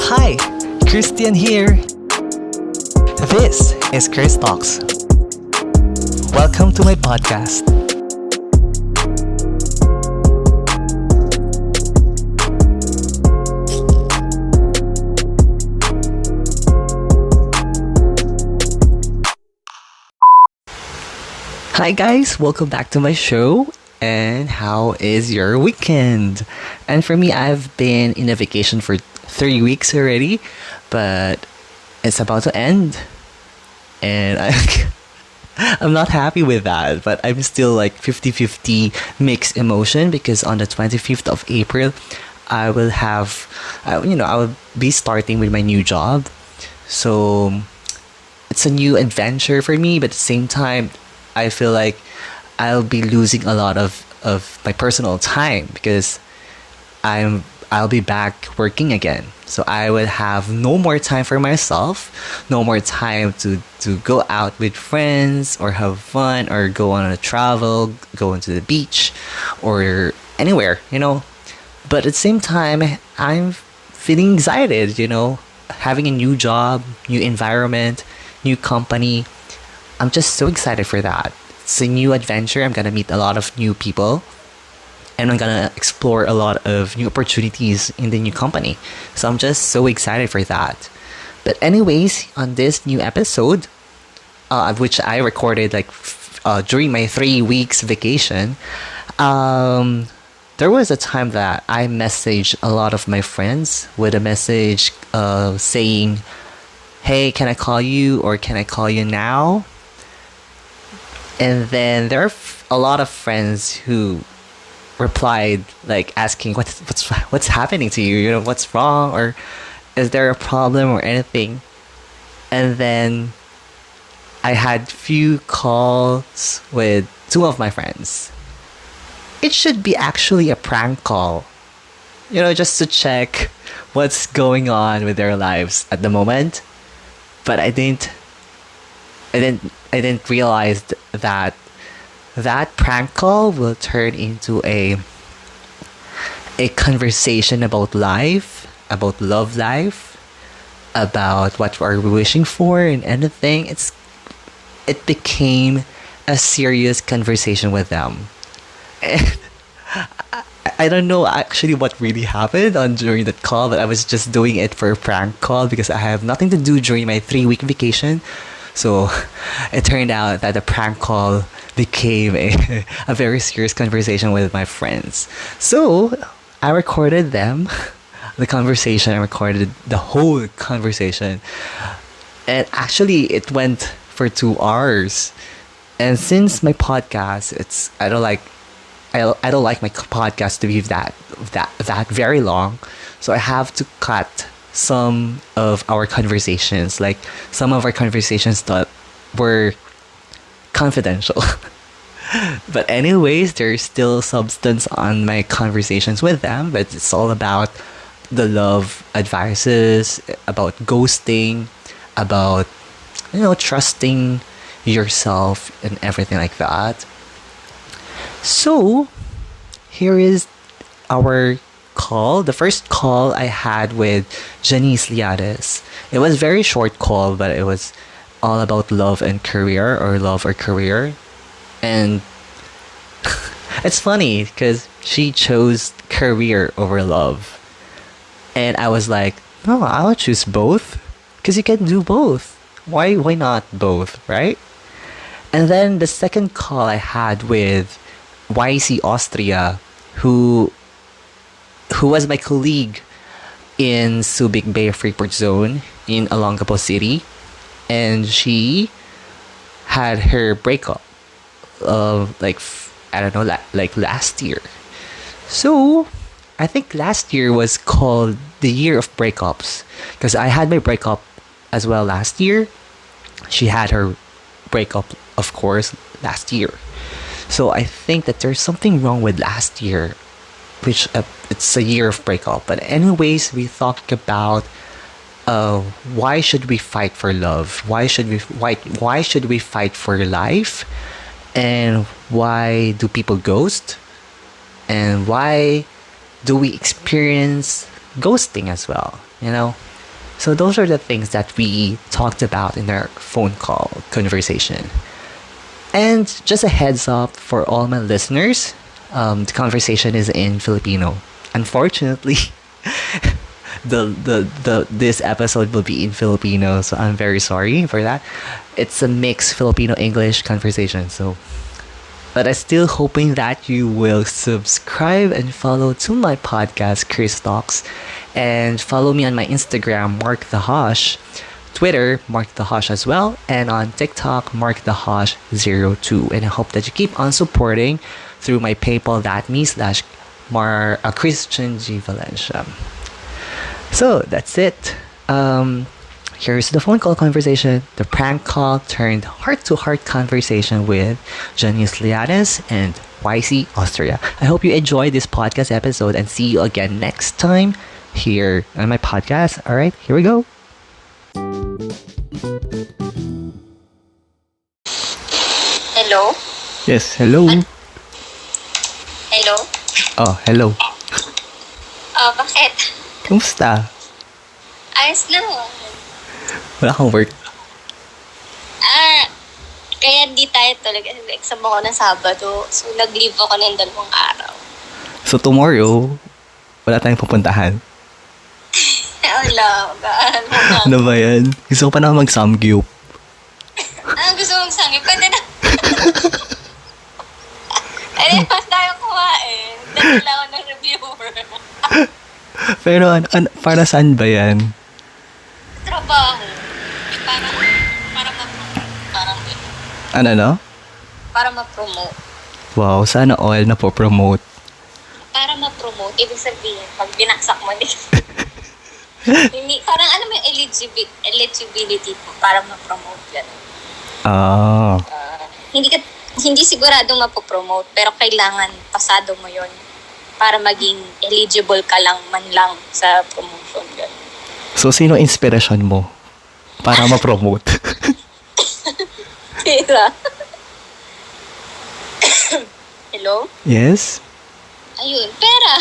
Hi, Christian here. This is Chris Talks. Welcome to my podcast. Hi guys, welcome back to my show. And how is your weekend? And for me, I've been in a vacation for 3 weeks already, but it's about to end. And I'm not happy with that, but I'm still like 50-50 mixed emotion because on the 25th of April, I will I will be starting with my new job. So it's a new adventure for me, but at the same time, I feel like I'll be losing a lot of my personal time because I'll be back working again. So I will have no more time for myself, no more time to go out with friends or have fun or go on a travel, go into the beach or anywhere, But at the same time, I'm feeling excited, having a new job, new environment, new company. I'm just so excited for that. It's a new adventure. I'm gonna meet a lot of new people and I'm gonna explore a lot of new opportunities in the new company. So I'm just so excited for that. But anyways, on this new episode, which I recorded during my 3 weeks vacation, there was a time that I messaged a lot of my friends with a message saying, "Hey, can I call you or can I call you now?" And then there are a lot of friends who replied asking what's happening to you, what's wrong, or is there a problem or anything. And then I had few calls with two of my friends. It should be actually a prank call, just to check what's going on with their lives at the moment. But I didn't realize that prank call will turn into a conversation about life, about love life, about what are we wishing for and anything. It became a serious conversation with them. And I don't know actually what really happened during that call, but I was just doing it for a prank call because I have nothing to do during my 3-week vacation. So it turned out that the prank call became a very serious conversation with my friends. So I recorded them, the conversation. I recorded the whole conversation. And actually it went for 2 hours. And since my podcast, I don't like my podcast to be that very long. So I have to cut some of our conversations, some of our conversations that were confidential. But anyways, there's still substance on my conversations with them, but it's all about the love advices, about ghosting, about trusting yourself and everything like that. So here is our call, the first call I had with Janice Liares. It was a very short call, but it was all about love and career, or love or career. And it's funny because she chose career over love. And I was like, no, I'll choose both because you can do both. Why not both, right? And then the second call I had with YC Austria, who was my colleague in Subic Bay Freeport Zone in Olongapo City, and she had her breakup last year. So I think last year was called the year of breakups because I had my breakup as well last year. She had her breakup, of course, last year. So I think that there's something wrong with last year, which it's a year of breakup. But anyways, we talked about why should we fight for love? Why should we fight for life? And why do people ghost? And why do we experience ghosting as well? So those are the things that we talked about in our phone call conversation. And just a heads up for all my listeners, the conversation is in Filipino. Unfortunately, the this episode will be in Filipino, so I'm very sorry for that. It's a mixed Filipino English conversation, so but I'm still hoping that you will subscribe and follow to my podcast, Chris Talks, and follow me on my Instagram, Mark the Hosh, Twitter, Mark the Hosh as well, and on TikTok, Mark the Hosh02. And I hope that you keep on supporting through my PayPal.me/ Christian G Valencia. So that's it. Here's the phone call conversation, the prank call turned heart-to-heart conversation with Janice Lianes and YC Austria. I hope you enjoyed this podcast episode and see you again next time here on my podcast. All right, here we go. Hello? Yes, hello. Hello? Oh, hello. Bakit? Kumusta? Ayos lang. Wala kang work? Kaya di tayo talaga. Exam ako ng Sabado. So, nag-leave ako ng 2 araw. So tomorrow, wala tayong pupuntahan. Wala. Ano ba yan? Gusto ko pa na mag-samgyup. Gusto mong sangin? Pwede na. Ay, pas tayo kumain. Dahil lang ako ng reviewer. Pero para saan ba yan? Trabaho. Para ma-promote. Parang Ano no? para ma-promote. Wow, sana all na po promote. Para ma-promote, ibig sabihin, pag binaksak mo din. Hindi, parang alam mo yung eligibility po para ma-promote yan. Ah. Hindi siguradong mapopromote, pero kailangan pasado mo yon para maging eligible ka lang man lang sa promotion. Yan. So, sino inspirasyon mo para ma-promote? Tira. Hello? Yes? Ayun, pera.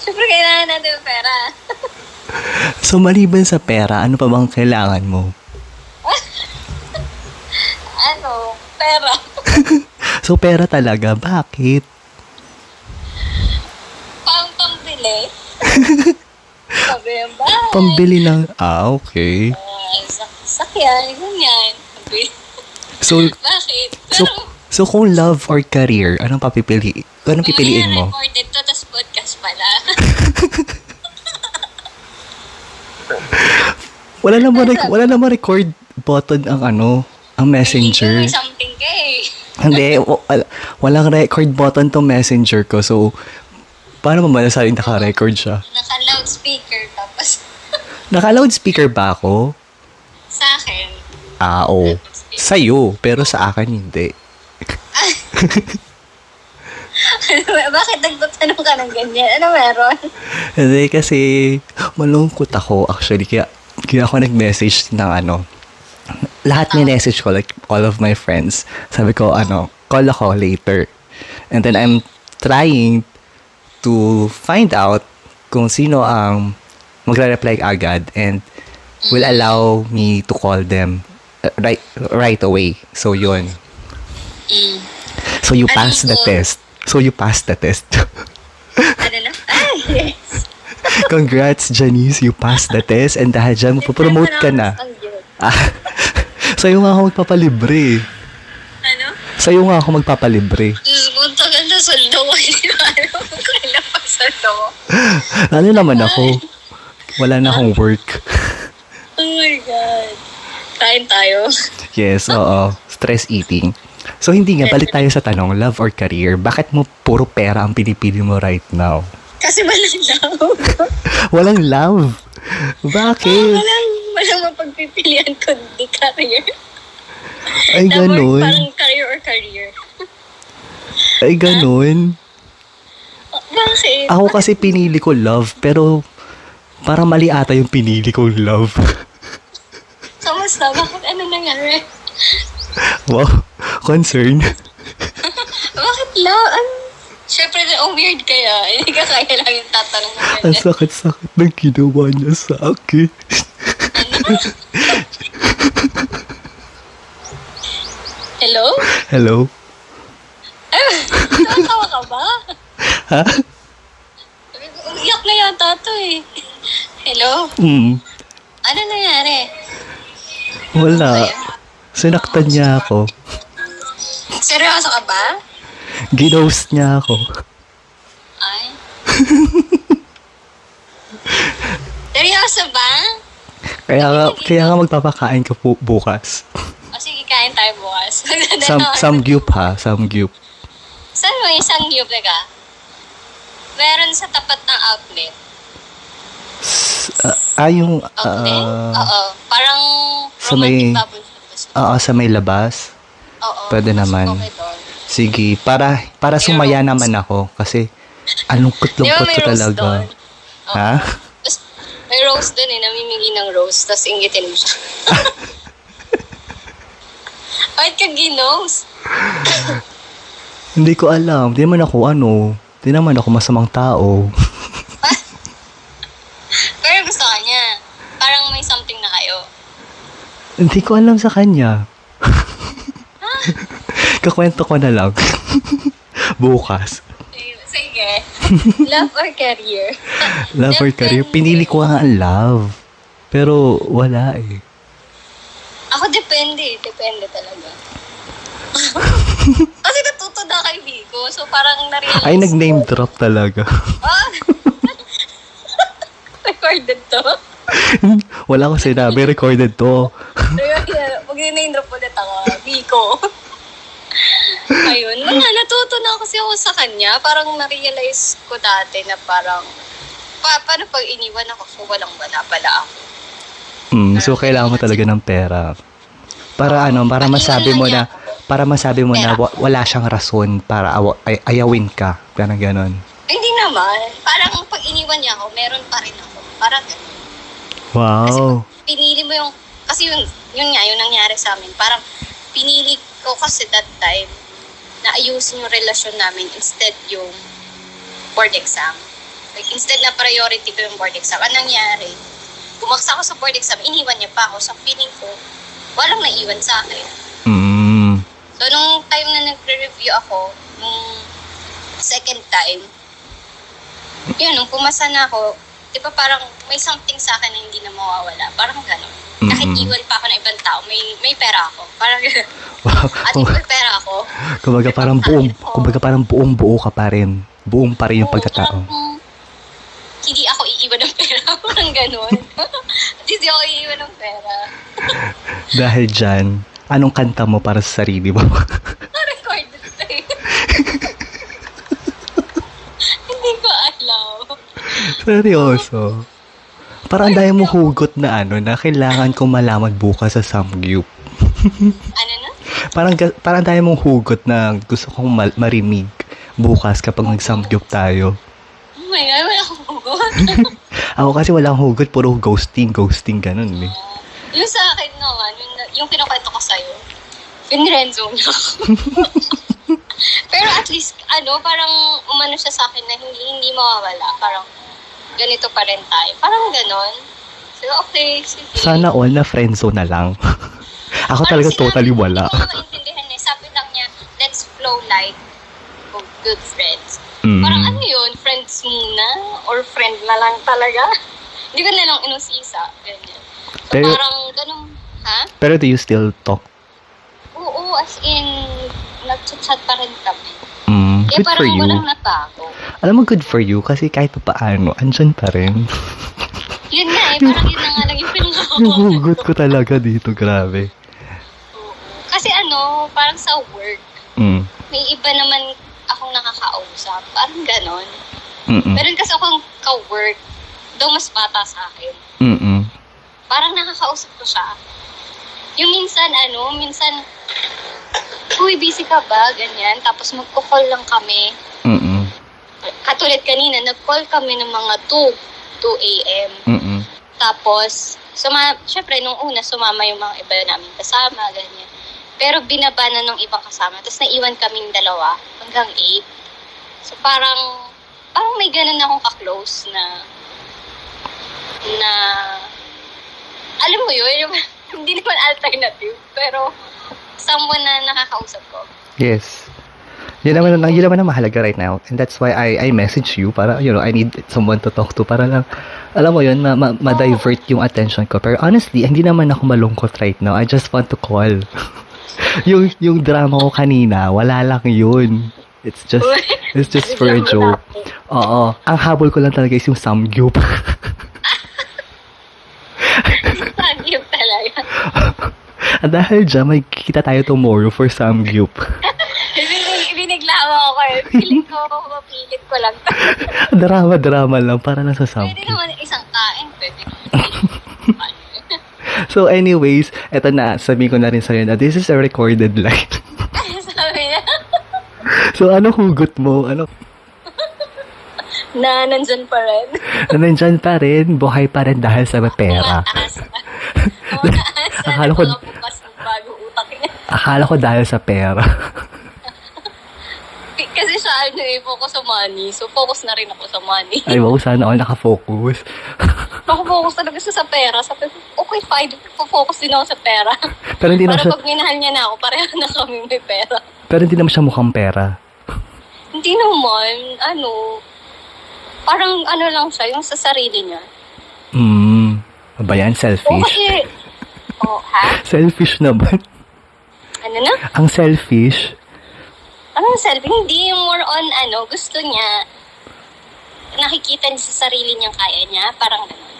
Siyempre kailangan natin yung pera. So, maliban sa pera, ano pa bang kailangan mo? Pera. So, pera talaga. Bakit? Pambili. Pambili ang bahay. Pambili ng... okay. Sakyan, ganyan. Pambili. So, Bakit? so, Pero, so kung love or career, anong papipili? Anong pipiliin mo? recorded to, tas podcast pala. Wala naman record button ang ang messenger. May something ka eh. Hindi, walang record button tong messenger ko. So, paano mo malasabing naka-record siya? Naka-loudspeaker, tapos Naka-loudspeaker ba ako? sa akin. Oo. Sa'yo, pero sa akin hindi. Bakit nagtatanong ka ng ganyan? Ano meron? Hindi, kasi malungkot ako actually. Kaya ako nag-message ng lahat may message ko, like all of my friends. Sabi ko, call ako later. And then I'm trying to find out kung sino ang magre-reply agad and will allow me to call them right away. So, yun. So, you passed the test. Ano na? Yes. Congrats, Janice. You passed the test and dahil dyan, mapopromote ka na. Sa'yo nga ako magpapalibre. Ano? Sa'yo nga ako magpapalibre. Diyos ko, ang tagal na soldo ko. Hindi ko alam kung kailan pa soldo ko. Lalo naman ako. Wala na akong work. Oh my God. Kain tayo. Yes, oo. Stress eating. So, hindi nga. Balik tayo sa tanong, love or career. Bakit mo puro pera ang pinipili mo right now? Kasi walang love. Walang love? Bakit? Walang mapagpipilian kundi career. Ay, ganun. Parang career or career. Ay, ganun. Bakit? Ako kasi pinili ko love, pero parang mali ata yung pinili kong love. Kamusta? Bakit ano nangyari? Wow, concern. Bakit love? Siyempre, weird kaya. Hindi ka kaya lang yung tatanong mo Ang ganyan. sakit-sakit ng ginawa niya sa akin. Hello? Hello? Nakakawa ka ba? Ha? Sabi ko, umiyak na yata to eh. Hello? Ano nangyari? Wala. Sinaktan niya ako. Seryoso ka ba? Ginost niya ako. Ay. Seryoso ba? Kaya nga magpapakain ka po bukas. O sige, kain tayo bukas. Samgyup ha, samgyup. Saan mo isang yub ka? Meron sa tapat ng outlet. Yung, Outlet? Oo. Parang sa may- romantic bubble shop. sa may labas. Oo. Pwede naman. Okay doon. Sige, para sumaya naman ako. Kasi, Di ba lungkot may ko rose talaga. doon? Ha? Tapos, may rose doon eh. Namimili ng rose. Tapos ingitin mo siya. Bakit ka ginos? Hindi ko alam. Di naman ako masamang tao. Pero gusto ka niya. Parang may something na kayo. Hindi ko alam sa kanya. Kakwento ko na lang. Bukas. Sige. Love or career? Love or career? Pinili ko nga ang love. Pero wala eh. Ako depende. Depende talaga. Kasi natuto na kay Vico. So parang na-realize Ay, nag-name drop talaga. Ah! Recorded to? Wala ko sinabi. Recorded to. Pag name drop ulit ako, Vico. Ayun. Natuto na kasi ako sa kanya. Parang na-realize ko dati na parang paano pag iniwan ako so walang-wala pala ako. So, kailangan mo talaga ng pera. Para masabi mo na, wala siyang rason para ayawin ka. Parang ganon. Hindi naman. Parang pag iniwan niya ako, meron pa rin ako. Parang gano'n. Kasi Wow. pinili mo yung, kasi yun nga, yung nangyari sa amin. Parang pinili ko kasi that time na ayusin yung relasyon namin instead yung board exam. Like, instead na priority ko yung board exam, anong nangyari? Bumaksa ako sa board exam, iniwan niya pa ako. So, feeling ko, walang naiwan sa akin. So, nung time na nagre-review ako, nung second time, yun, nung pumasa na ako, di ba parang may something sa akin na hindi na mawawala. Parang gano'n. Kahit iwan pa ako ng ibang tao, may pera ako. Parang gano'n. Wow. At may pera ako. Kumbaga parang buong buo ka pa rin. Buong pa rin yung Oo, pagkatao. parang hindi ako iiwan ng pera. Parang gano'n. At hindi ako iiwan ng pera. Dahil dyan, anong kanta mo para sa sarili mo? Na-recorded to eh. Hindi ko alam. Seryoso. Parang dahil mo hugot na na kailangan kong malaman bukas sa Samgyup. Ano na? Parang dahil mong hugot na gusto kong marinig bukas kapag nag-Samgyup tayo. Oh my God, wala akong hugot. Ako kasi wala akong hugot, puro ghosting, ganun eh. Yung sa akin naman, yung kinukwento ko sa'yo, pinrenzone niya ako. Pero at least, parang umano siya sa akin na hindi mawawala. Parang, ganito pa rin tayo. Parang ganon. So, okay, sige. Sana all na friendzone na lang. Ako Parang talaga sinabi, totally wala. Hindi ko maintindihan eh. Sabi lang niya, let's flow like good friends. Parang ano yun? Friends muna? Or friend na lang talaga? Hindi ko na lang inusisa. Ganyan. So, Pero- parang ganun, ha? Pero do you still talk? Oo, as in, nag-chat pa rin kami. Good for Parang you. walang natago. Alam mo, good for you kasi kahit pa paano, andyan pa rin. Yun nga eh, parang yun na nga lang yung Yung pinaka. hugot ko talaga dito, grabe. Kasi parang sa work, Mm. may iba naman akong nakakausap. Parang ganon. Mm-mm. Meron kasi akong ka-work, daw mas bata sa akin. Mm-mm. Parang nakakausap ko siya. Yung minsan, uy, busy ka ba? Ganyan. Tapos magko-call lang kami. Mm-mm. Katulad kanina, nag-call kami ng mga 2 a.m. Mm-mm. Tapos, syempre, nung una, sumama yung mga iba namin kasama, ganyan. Pero binaba na nung ibang kasama. Tapos naiwan kaming dalawa hanggang 8. So parang may ganun akong ka-close na alam mo yun, yung, hindi naman alternative, pero someone na nakakausap ko. Yes. Yun naman ang mahalaga right now. And that's why I message you para, I need someone to talk to para lang, alam mo yun, ma-divert yung attention ko. Pero honestly, hindi naman ako malungkot right now. I just want to call. yung drama ko kanina, wala lang yun. It's just for a joke. Oo. Ang habol ko lang talaga is yung samgyup. Samgyup talaga. Dahil dyan, may kita tayo tomorrow for samgyup. Biniglawa ako eh. Pilit ko, mapilit ko lang. Drama lang, para lang sa Pwede samgyup. naman isang kain. Pwede. So anyways, eto na, sabihin ko na rin sa'yo na this is a recorded line. Sabi na. So ano hugot mo? Ano? Na nandyan pa rin. Nandyan pa rin, buhay pa rin dahil sa pera. Akala ko- Bukas ng bago utak niya. Akala ko dahil sa pera. Kasi sa focus sa money. So, focus na rin ako sa money. Ay wow, sana ako nakafocus. Nakafocus talaga siya sa pera. Sabi ko, okay, fine. Focus din ako sa pera. Pero hindi na Para siya, pag minahal niya na ako, pareho na kami may pera. pero hindi naman siya mukhang pera. Hindi naman, parang lang siya, yung sa sarili niya. Ano ba yan? Oo, Selfish? kasi, ha? Selfish naman. Ano na? Ang selfish. Anong selfie? Hindi, more on, gusto niya, nakikita niya sa sarili niyang kaya niya, parang gano'n.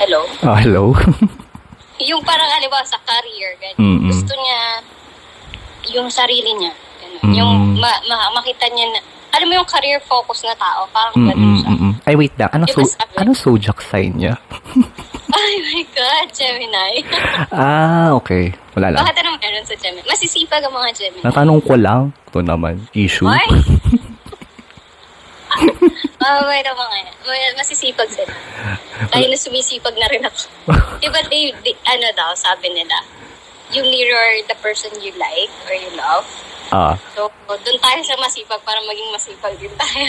Hello? Oh, hello? Yung parang, ba, sa career, gano'n. Mm-mm. Gusto niya, yung sarili niya, gano'n. Yung makita niya na, alam mo yung career focus na tao, parang gano'n siya. Ay, wait lang. Di ba sabi? Anong zodiac sign niya? Oh my God, Gemini. Okay. Wala lang. Bakit anong meron sa Gemini? Masisipag ang mga Gemini. Natanong ko lang. Ito naman, issue. Ay! Wait ang mga yan. Masisipag sila. Dahil na sumisipag na rin ako. Diba, daw, sabi nila, you mirror the person you like or you love. So, doon tayo sa masipag para maging masipag din tayo.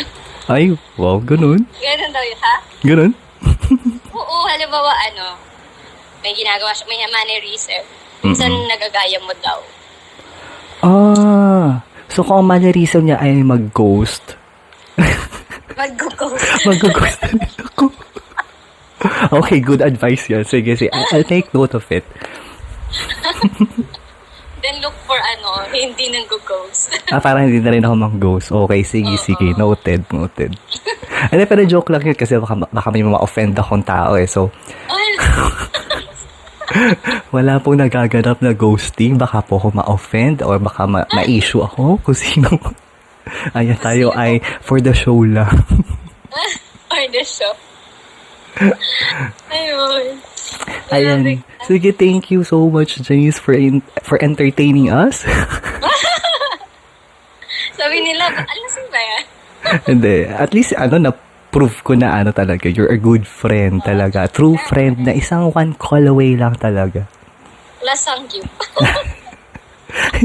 Ay, wow, ganun. Ganun daw yun, ha? Ganun? Oo, halimbawa, may ginagawa siya, may mannerism. Minsan nagagaya mo daw. So kung ang mannerism niya ay mag-ghost. Mag-ghost. Mag-ghost na rin ako. Okay, good advice yan. Sige. I'll take note of it. Then look for hindi nang ghost. Parang hindi na rin ako mag-ghost. Okay, sige. Noted. Ano, pero joke lang yun kasi baka may ma-offend akong tao eh. So, wala pong nagaganap na ghosting. Baka po ako ma-offend or baka ma-issue ako kung sino. Ayan, tayo ay for the show lang. For the show. Ayun. Ayan. Sige, thank you so much, Janice, for entertaining us. Sabi nila, alasing ba yan? Hindi. At least, na-prove ko na talaga, you're a good friend talaga. True friend na isang one call away lang talaga. Lasang you.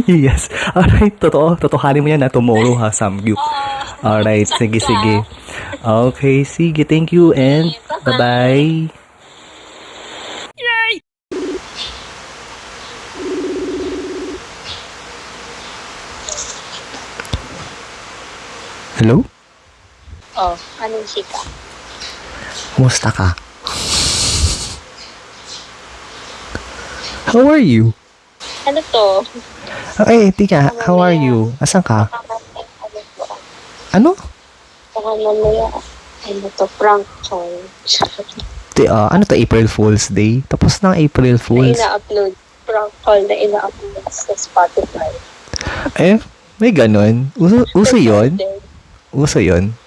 Yes. Alright, totohanin mo yan na tomorrow ha, Samgyup. Alright, sige. Okay, sige, thank you and bye-bye. Hello? Anong chika? Kumusta ka? How are you? Ano to? Okay, tika, how are you? Asan ka? Ano? Baka mamaya, prank call. Ano to, April Fool's Day? Tapos na ang April Fool's. Ina-upload. Prank call na ina-upload sa Spotify. May ganun. Uso yun? Uso yun?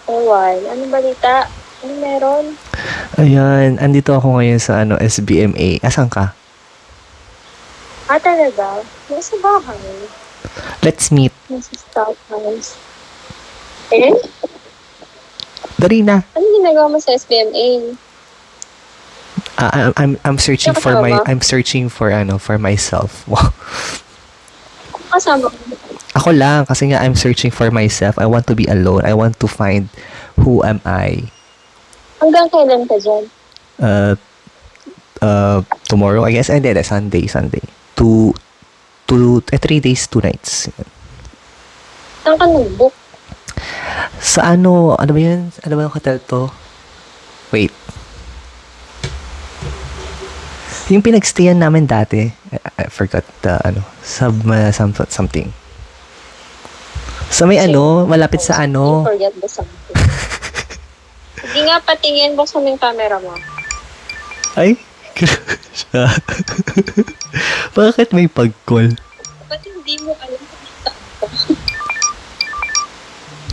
Ewan. Anong balita? Ano meron? Ayan, andito ako ngayon sa SBMA. Asan ka? Talaga? Nasa bahay. Let's meet. Nasa Stout House. Dali na. Ano ginagawa mo sa SBMA? I'm searching for myself. Wow. Kasama mo? Ako lang, kasi nga I'm searching for myself. I want to be alone. I want to find who am I. Hanggang kailan ka dyan? Tomorrow, I guess. And then, Sunday. 3 days, 2 nights. Saan ka nag-book? Sa ano ba yun? Ano ba yung hotel to? Wait. Yung pinagstayan namin dati, I forgot the, something. Sa may malapit sa You forget the something. Hindi nga patingin, buksan mo yung camera mo. Ay, siya. Bakit may pag-call? Ba't hindi mo alam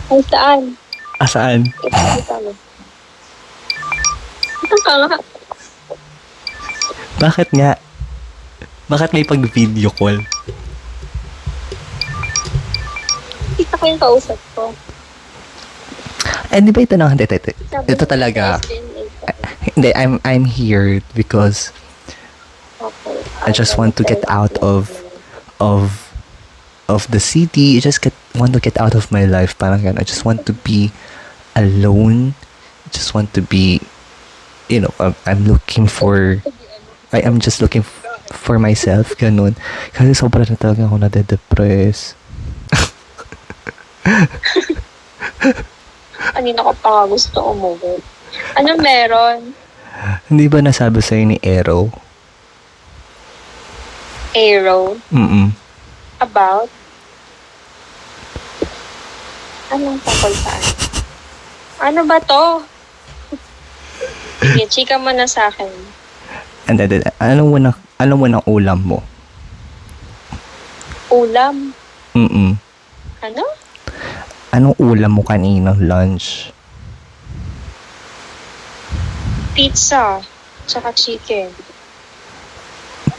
kung saan? Ay, saan? Saan? Ipakita mo. Saan ka nga? Bakit nga? Bakit may pag-video call? Kita ko yung kausap ko. Di ba ito na? Hindi. Sabi Ito mo, talaga. SBNA. Hindi, I'm here because Okay. I just want to get out of the city. Want to get out of my life. Parang ganun. I just want to be alone. I just want to be, I'm looking for, I am just looking for myself. Ganun. Kasi sobrang na talaga ako nade-depress. Kanina ko pa nga gusto umuwi. Ano meron? Hindi ba nasabi sa'yo ni Aero? Arrow? Mm-mm. About? Anong tungkol saan? Ano ba to? Sige, chika mo na sa akin. And then, alam mo ng ulam mo? Ulam? Mm-mm. Ano? Anong ulam mo kaninang lunch? Pizza. Tsaka chicken.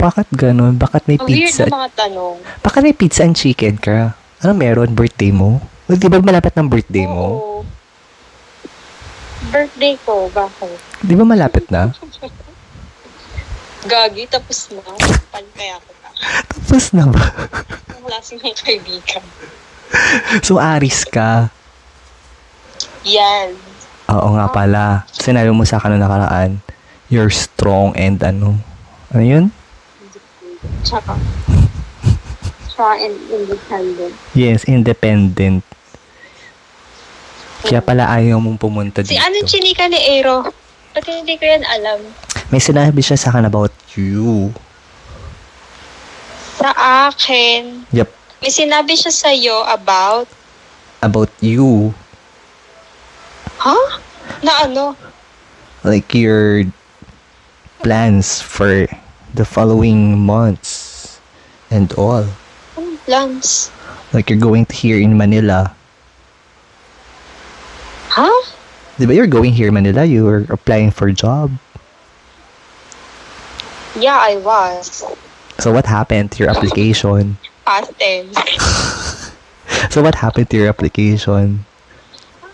Bakit ganun? Bakit may Ang weird pizza? na mga tanong. Bakit may pizza and chicken ka? Ano meron? Birthday mo? Well, di ba malapit ng birthday mo? Oo. Birthday ko, bakit? Di ba malapit na? Gagi, tapos na. Pankaya ko ka. Tapos na ba? Wala silang kaibigan. So, aris ka. Yan. Oo nga pala. Sinabi mo sa akin na nakaraan, you're strong and ano yun? Tsaka independent. Yes, independent. Kaya pala ayaw mong pumunta Si dito. anong chinika ni Aero? Ba't hindi ko yan alam? May sinabi siya sa akin about you. Sa akin. Yep, May sinabi siya sa'yo about... about you. Huh? Na ano? Like your plans for the following months and all. Anong plans? Like you're going here in Manila. Huh? Di ba you're going here in Manila? You were applying for a job. Yeah, I was. So what happened to your application? Past tense. So what happened to your application?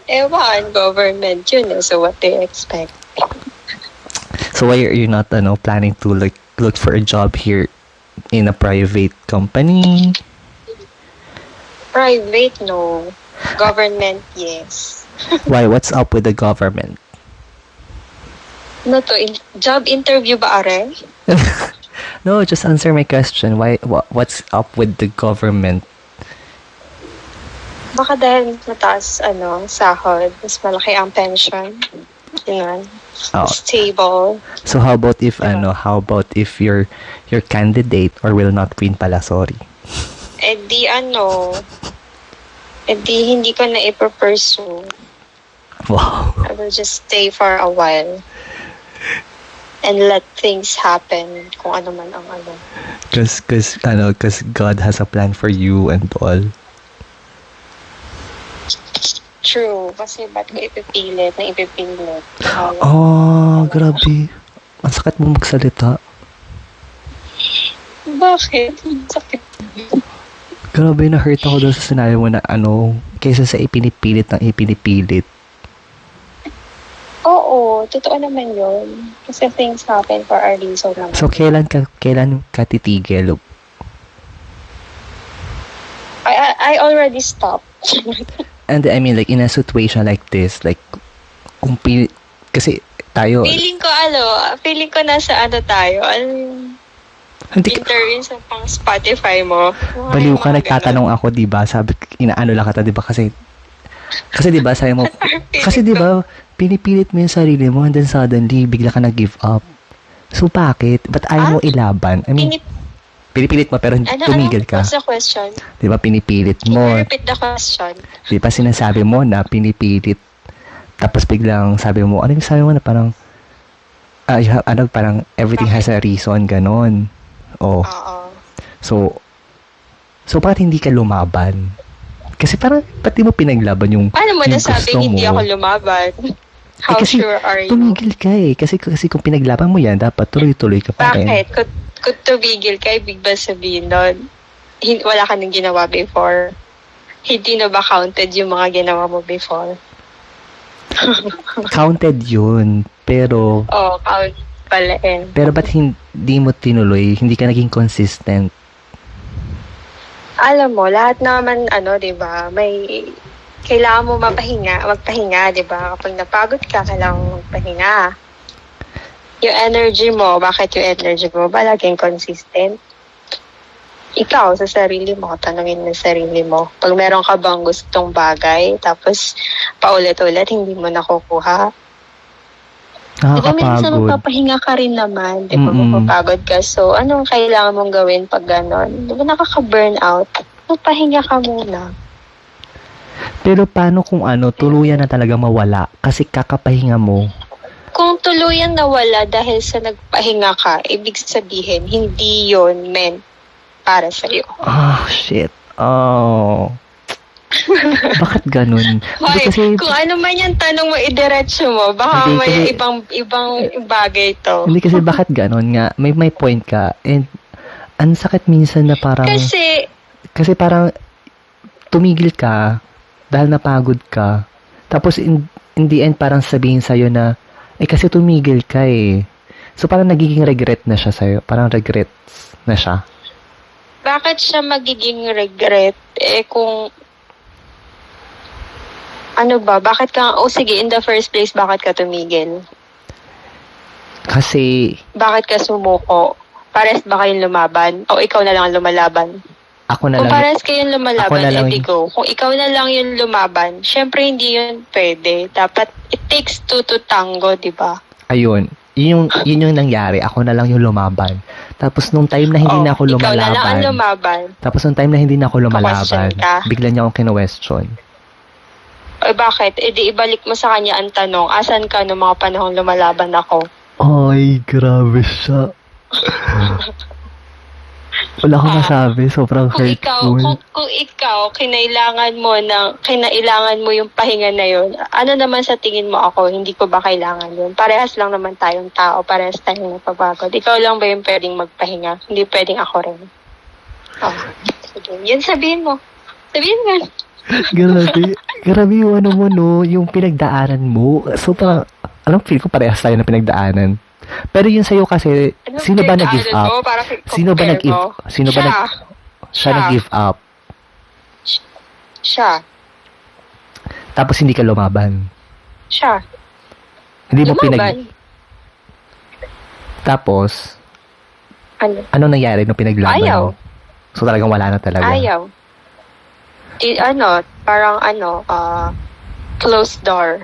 Ewan, government yun eh. So what do you expect? So why are you not planning to look for a job here in a private company? Private, no. Government, yes. Why? What's up with the government? Ano to? Job interview ba, are? No, just answer my question. Why? What's up with the government? Baka dahil mataas, sahod. Mas malaki ang pension. Yun. Oh. Stable. So how about if your candidate or will not win pala, sorry. Eh di hindi ko na ipapursue. Wow. I will just stay for a while. And let things happen kung ano man ang ano. Cause God has a plan for you and all. True. Kasi ba't ko ipipilit? Oh, grabe. Ang sakit mo magsalita. Bakit? Sakit. Grabe, na-hurt ako doon sa sinabi mo na kaysa sa ipinipilit. Oo, totoo naman yun. Kasi things happen for a reason naman. So, kailan ka titigil? I already stopped. And I mean, like, in a situation like this, like, kasi tayo, feeling ko nasa tayo. hindi Interview sa pang Spotify mo. baliw ka, nagtatanong ako, di ba? Sabi, inaano lang kita, di ba? Kasi di ba, sabi mo, kasi di ba, pinipilit mo yung sarili mo and then suddenly, bigla ka nag-give up. So, bakit? Ba't ayaw mo ilaban? I mean, pinipilit mo pero tumigil ka. What's the question? Di ba, pinipilit Can mo. you repeat the question? Di ba, sinasabi mo na pinipilit. Tapos biglang sabi mo, ano yung sabi mo na parang, parang everything has a reason, ganon. Oh. Oo. So bakit hindi ka lumaban? Kasi parang, pati mo pinaglaban yung Paano mo yung nasabing gusto hindi mo. ako lumaban? How kasi sure are you? tumigil ka eh. Kasi kung pinaglaban mo yan, dapat tuloy-tuloy ka pa rin. Bakit? Kung tumigil ka, ibig ba sabihin nun, wala ka nang ginawa before? Hindi na ba counted yung mga ginawa mo before? Counted yun. Pero, Count pala eh. pero ba't hindi mo tinuloy? Hindi ka naging consistent? Alam mo, lahat naman, di ba, may, kailangan mo magpahinga, di ba? Kapag napagod ka, kailangan mo magpahinga. Yung energy mo, bakit yung energy mo ba laging consistent? Ikaw, sa sarili mo, tanungin mo sa sarili mo. Pag meron ka bang gustong bagay, tapos paulit-ulit, hindi mo nakukuha. Di ba, minsan Nakakapagod. magpapahinga ka rin naman. Di ba, mapapagod ka. So, anong kailangan mong gawin pag gano'n? Di ba, nakaka-burnout? Magpahinga ka muna. Pero paano kung tuluyan na talaga mawala? Kasi kakapahinga mo. Kung tuluyan nawala dahil sa nagpahinga ka, ibig sabihin, hindi yon meant para sa'yo. Shit. Oh. Bakit ganun? Hoy, Kasi, kung ano man yung tanong mo, idiretso mo. Baka Hindi, may kasi- ibang bagay to. hindi kasi bakit ganun nga? May point ka. And, ang sakit minsan na parang, kasi parang, tumigil ka, dahil napagod ka. Tapos, in the end, parang sabihin sa'yo na, kasi tumigil ka eh. So, parang nagiging regret na siya sa'yo. Parang regrets na siya. Bakit siya magiging regret? Kung bakit ka, sige, in the first place, bakit ka tumigil? Kasi, Bakit ka sumuko? Pares ba kayong lumaban? O ikaw na lang ang lumalaban? ako na Kung lang, pares kayong Ako lumalaban, na lang edi go. Kung ikaw na lang yung lumaban, syempre hindi yun pwede. Dapat, it takes two to tango, di ba? ayun. Yun yung nangyari. Ako na lang yung lumaban. Tapos, nung time na hindi na ako Ikaw na lang ang lumalaban, lumaban. tapos nung time na hindi na ako lumalaban, Ka-question ka. bigla niya akong kino-question. Bakit? Di ibalik mo sa kanya ang tanong, asan ka nung mga panahong lumalaban ako? Ay, grabe siya. Wala akong masabi. Sobrang hurtful. Kung ikaw, kinailangan mo yung pahinga na yun, ano naman sa tingin mo ako, hindi ko ba kailangan yun? Parehas lang naman tayong tao, parehas tayong napapagod. Ikaw lang ba yung pwedeng magpahinga? Hindi pwedeng ako rin. Sige. Yan sabihin mo. Sabihin mo. Grabe yung mo, no? Yung pinagdaanan mo. So, parang, feel ko parehas tayo na pinagdaanan. Pero yun sa'yo kasi, sino ba nag-give up? Sino ba nag-give up? Siya. Tapos hindi ka lumaban. Siya. Hindi mo Lumaban. Tapos, Ano nangyari nung pinaglaban Ayaw. mo? So talagang wala na talaga. Ayaw. Closed door.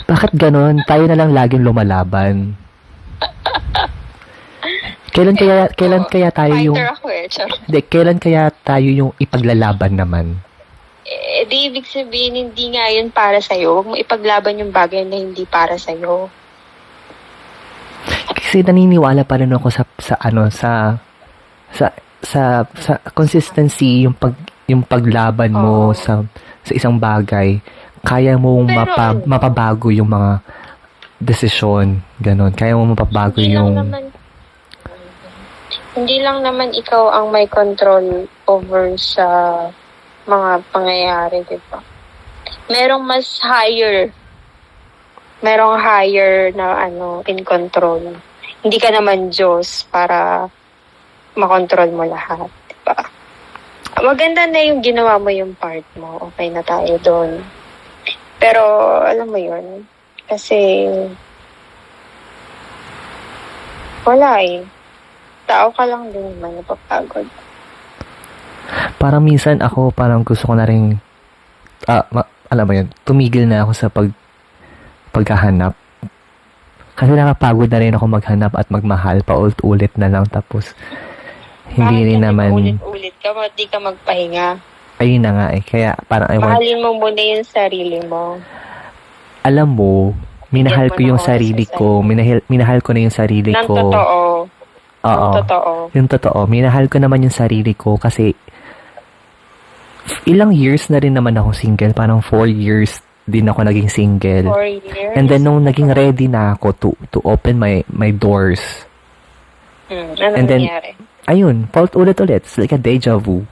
Bakit ganon? Tayo na lang laging lumalaban. Kailan kaya tayo yung Fighter ako Char. kailan kaya tayo yung ipaglalaban naman? Di ibig sabihin, hindi nga yun para sa'yo. Huwag mo ipaglaban yung bagay na hindi para sa'yo. Kasi naniniwala pa rin ako sa consistency, yung paglaban mo sa isang bagay, kaya mo mapabago yung mga desisyon, ganon. Kaya mo mapabago Hindi lang naman ikaw ang may control over sa mga pangyayari, di ba? Merong higher na in control. Hindi ka naman Diyos para makontrol mo lahat, di ba? maganda na yung ginawa mo yung part mo. Okay na tayo doon. Pero, alam mo yun, kasi, wala eh. Tao ka lang din naman, napapagod. Parang minsan ako, parang gusto ko na rin, alam mo yun, tumigil na ako sa paghahanap. Kasi nakapagod na rin ako maghanap at magmahal pa ulit na lang, tapos hindi rin naman, Ulit-ulit ka, di ka magpahinga. ayun na nga eh, kaya parang Mahalin mo muna yung sarili mo. alam mo, minahal ko yung sarili ko, minahal ko na yung sarili Nang ko. totoo. Oo. Nang totoo. Yung totoo, minahal ko naman yung sarili ko kasi ilang years na rin naman ako single, parang 4 years din ako naging single. 4 years. And then nung naging ready na ako to open my doors, Ano and then, nangyari? ayun, fault ulit-ulit. It's like a deja vu.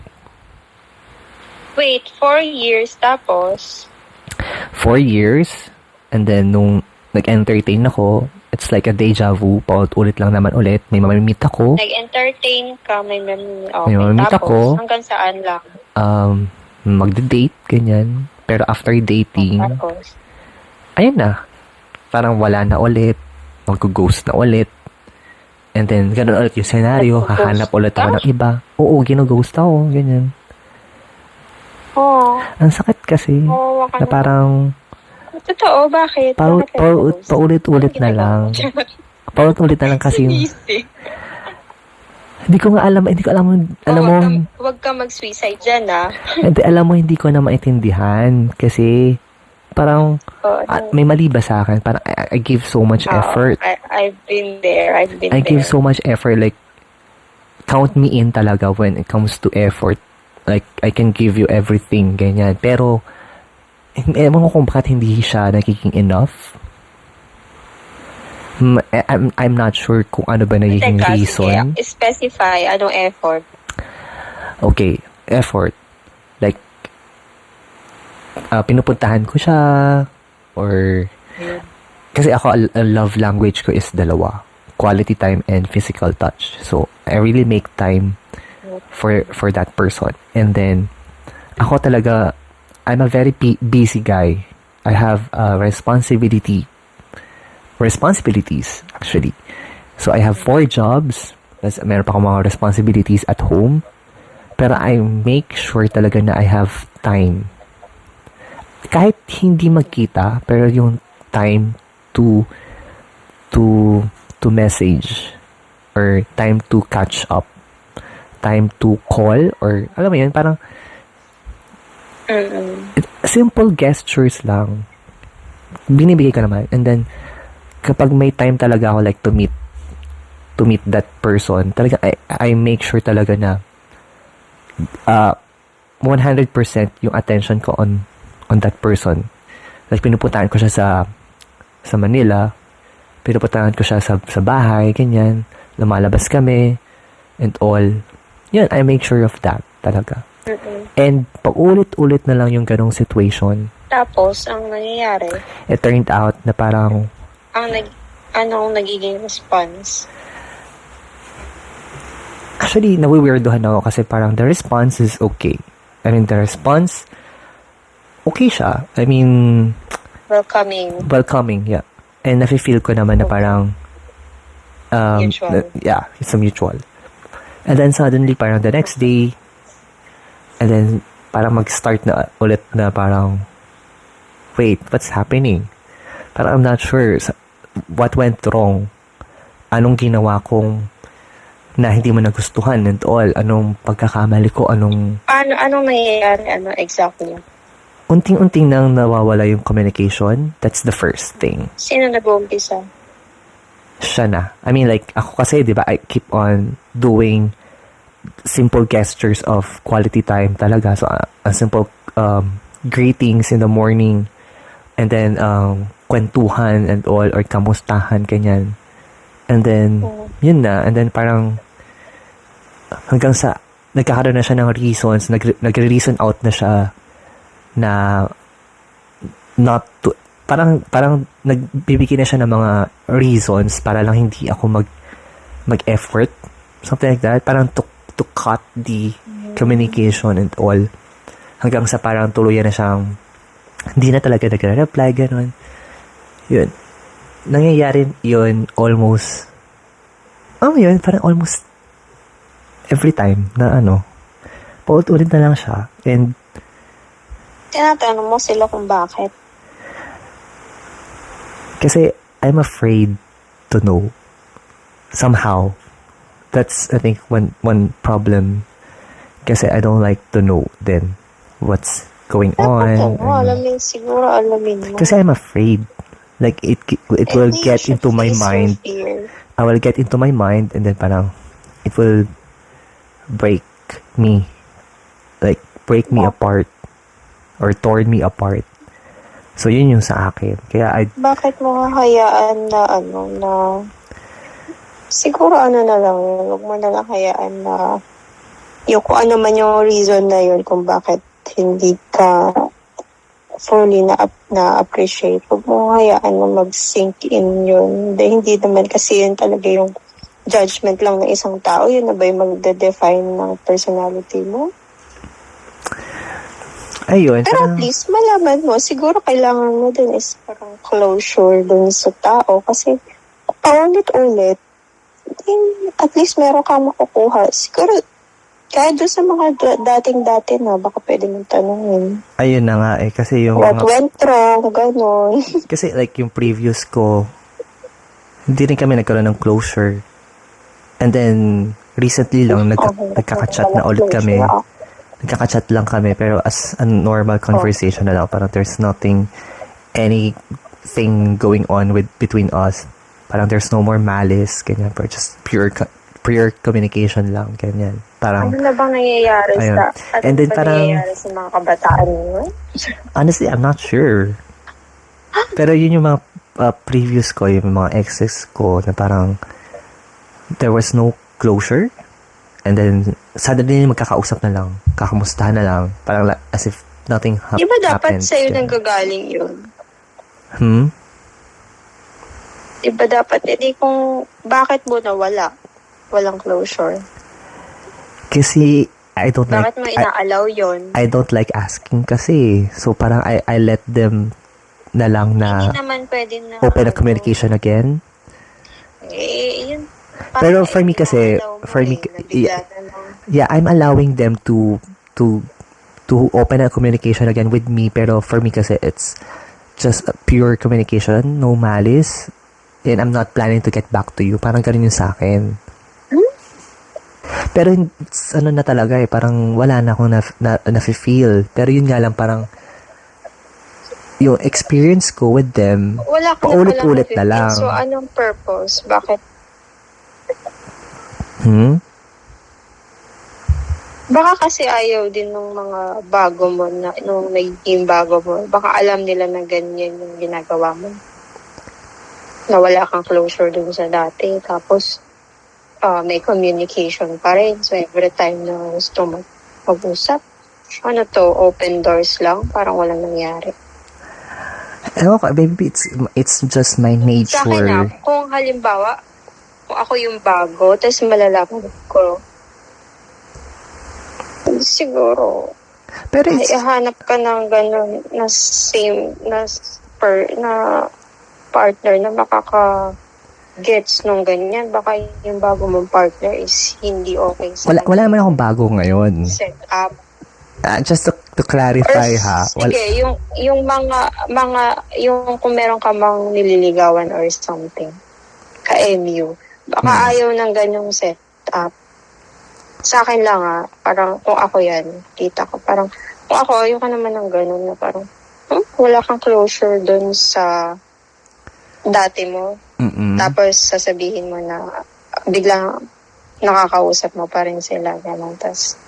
Wait, 4 years tapos? 4 years, and then nung nag-entertain ako, it's like a deja vu, paulit-ulit lang naman ulit. May mamimit ako, Nag-entertain ka, may okay. May mamimit Tapos, ako. hanggang saan lang? magde-date, ganyan. Pero after dating, Tapos, ayun na. Parang wala na ulit. Mag-ghost na ulit. And then, ganun ulit yung scenario. Mag-ghost Hahanap ulit ako ka? ng iba. Oo, gino-ghost ako. Ganyan. Ang sakit kasi. Oo, Na parang, totoo, bakit? Bakit nag-ghost? paulit-ulit na lang. Paulit-ulit na lang kasi yung, Sinisig. hindi ko alam mo, Huwag ka mag-suicide dyan, ah. hindi, alam mo, hindi ko na maintindihan. Kasi, parang, may mali ba sa akin? Parang, I give so much effort. I've been there. I give so much effort, like, count me in talaga when it comes to effort. Like, I can give you everything, ganyan. Pero, ewan ko kung bakit hindi siya nagiging enough. I'm not sure kung ano ba nagiging Teka, reason. sige, specify anong effort. Okay, effort. Like, pinupuntahan ko siya, or, kasi ako, ang love language ko is dalawa. Quality time and physical touch. So, I really make time for that person. And then, ako talaga, I'm a very busy guy. I have responsibilities, actually. So, I have 4 jobs. Plus, meron pa akong mga responsibilities at home. Pero I make sure talaga na I have time. Kahit hindi magkita, pero yung time to message, or time to catch up, time to call, or alam mo yun, parang simple gestures lang binibigay ko naman. And then kapag may time talaga ako, like to meet that person, talaga I make sure talaga na 100% yung attention ko on that person. Like pinupuntahan ko siya sa Manila, pinupuntahan ko siya sa bahay, ganyan, lumalabas kami and all. Yun, I make sure of that talaga. And paulit-ulit na lang yung ganong situation. Tapos, ang nangyayari, It turned out na parang anong nagiging response? actually, nawiweirdohan ako kasi parang the response is okay. I mean, the response, okay siya. I mean, welcoming, yeah. And nafe-feel ko naman na parang, Mutual. yeah, it's a mutual. And then suddenly, parang the next day, and then parang mag-start na ulit na parang, wait, what's happening? Parang I'm not sure what went wrong. Anong ginawa kong na hindi mo nagustuhan and all? Anong pagkakamali ko? Anong nangyayari? Ano exactly? Unting-unting nang nawawala yung communication. That's the first thing. Sino nag-uumpisa? Siya na. I mean, like, ako kasi, di ba, I keep on doing simple gestures of quality time talaga. So, a simple greetings in the morning, and then kwentuhan and all, or kamustahan, ganyan. And then, yun na. And then, parang, hanggang sa, nagkakaroon na siya ng reasons, nagre-reason out na siya, na, not to, parang, nagbibigay na siya ng mga reasons para lang hindi ako mag-effort. Something like that. Parang to cut the communication and all. Hanggang sa parang tuluyan na siyang hindi na talaga nagre-reply, gano'n. Yun. Nangyayari yun almost, yun, parang almost every time na paulit-ulit na lang siya. And, Tinatanong mo sila kung bakit. kasi I'm afraid to know. Somehow. That's, I think, one problem. Kasi I don't like to know then what's going on. Siguro alamin mo. Kasi I'm afraid. Like, it will get into my mind. I will get into my mind and then parang it will break me. Like, break me apart. Or torn me apart. So, yun yung sa akin. Kaya, Bakit mo hahayaan na siguro na lang yun. Huwag mo na lang hayaan na yung kung ano man yung reason na yun kung bakit hindi ka fully na-appreciate. Huwag mo hayaan na mag-sink in yun. Hindi naman kasi yun talaga yung judgment lang ng isang tao. Yun na ba yung magde-define ng personality mo? ayun. Pero at least malaman mo, siguro kailangan mo din is parang closure dun sa tao. Kasi paulit-ulit, at least meron kang makukuha. Siguro, kahit doon sa mga dating-dati na, baka pwede mong tanungin. Ayun na nga kasi yung What went wrong, gano'n. kasi like yung previous ko, hindi rin kami nagkaroon ng closure. And then, recently lang, nagkaka-chat na ulit kami. Nagkaka-chat lang kami, pero as a normal conversation na lang. Parang there's anything going on between us. Parang there's no more malice, ganyan. Pero just pure communication lang, ganyan. Parang, ano na bang nangyayari and then parang, nangyayari sa mga kabataan mo? honestly, I'm not sure. Pero yun yung mga previous ko, yung mga exes ko, na parang there was no closure. And then, suddenly, magkakausap na lang. Kakamustahan na lang. Parang as if nothing happened. Di ba dapat sa'yo nanggagaling yun? Di ba dapat, kung bakit mo nawala? Walang closure. Kasi, I don't Bakit mo ina-allow yun? I don't like asking kasi. So, parang I let them na lang na Hindi naman pwede na open a communication again. Yun. Pero for me kasi, yeah, I'm allowing them to open a communication again with me. Pero for me kasi, it's just a pure communication, no malice. And I'm not planning to get back to you. Parang ganun yung sa akin. Pero na talaga parang wala na akong na-feel. Pero yun nga lang parang yung experience ko with them, paulit-ulit na lang. So, anong purpose? Bakit? Baka kasi ayaw din ng mga bago mo, nung naging bago mo. Baka alam nila na ganyan yung ginagawa mo. Na wala kang closure dun sa dati. Tapos, may communication pa rin. So, every time na gusto mo mag-usap, open doors lang. Parang walang nangyari. Ewan ko, baby, it's just my nature. Sa akin kung halimbawa, kung ako yung bago, tapos malalaman ko, siguro, pero hanap ka ng gano'n na same, na partner na makaka-gets nung ganyan. Baka yung bago mong partner is hindi okay sa wala naman akong bago ngayon. set up. Just to clarify Sige, yung yung kung meron ka mang nililigawan or something, ka-MU, baka ayaw ng ganyong set up. Sa akin lang parang kung ako yan, kita ko, parang kung ako, ayaw ka naman ng ganun na parang, wala kang closure dun sa dati mo. Tapos sasabihin mo na biglang nakakausap mo pa rin sila. Ganun. Tapos,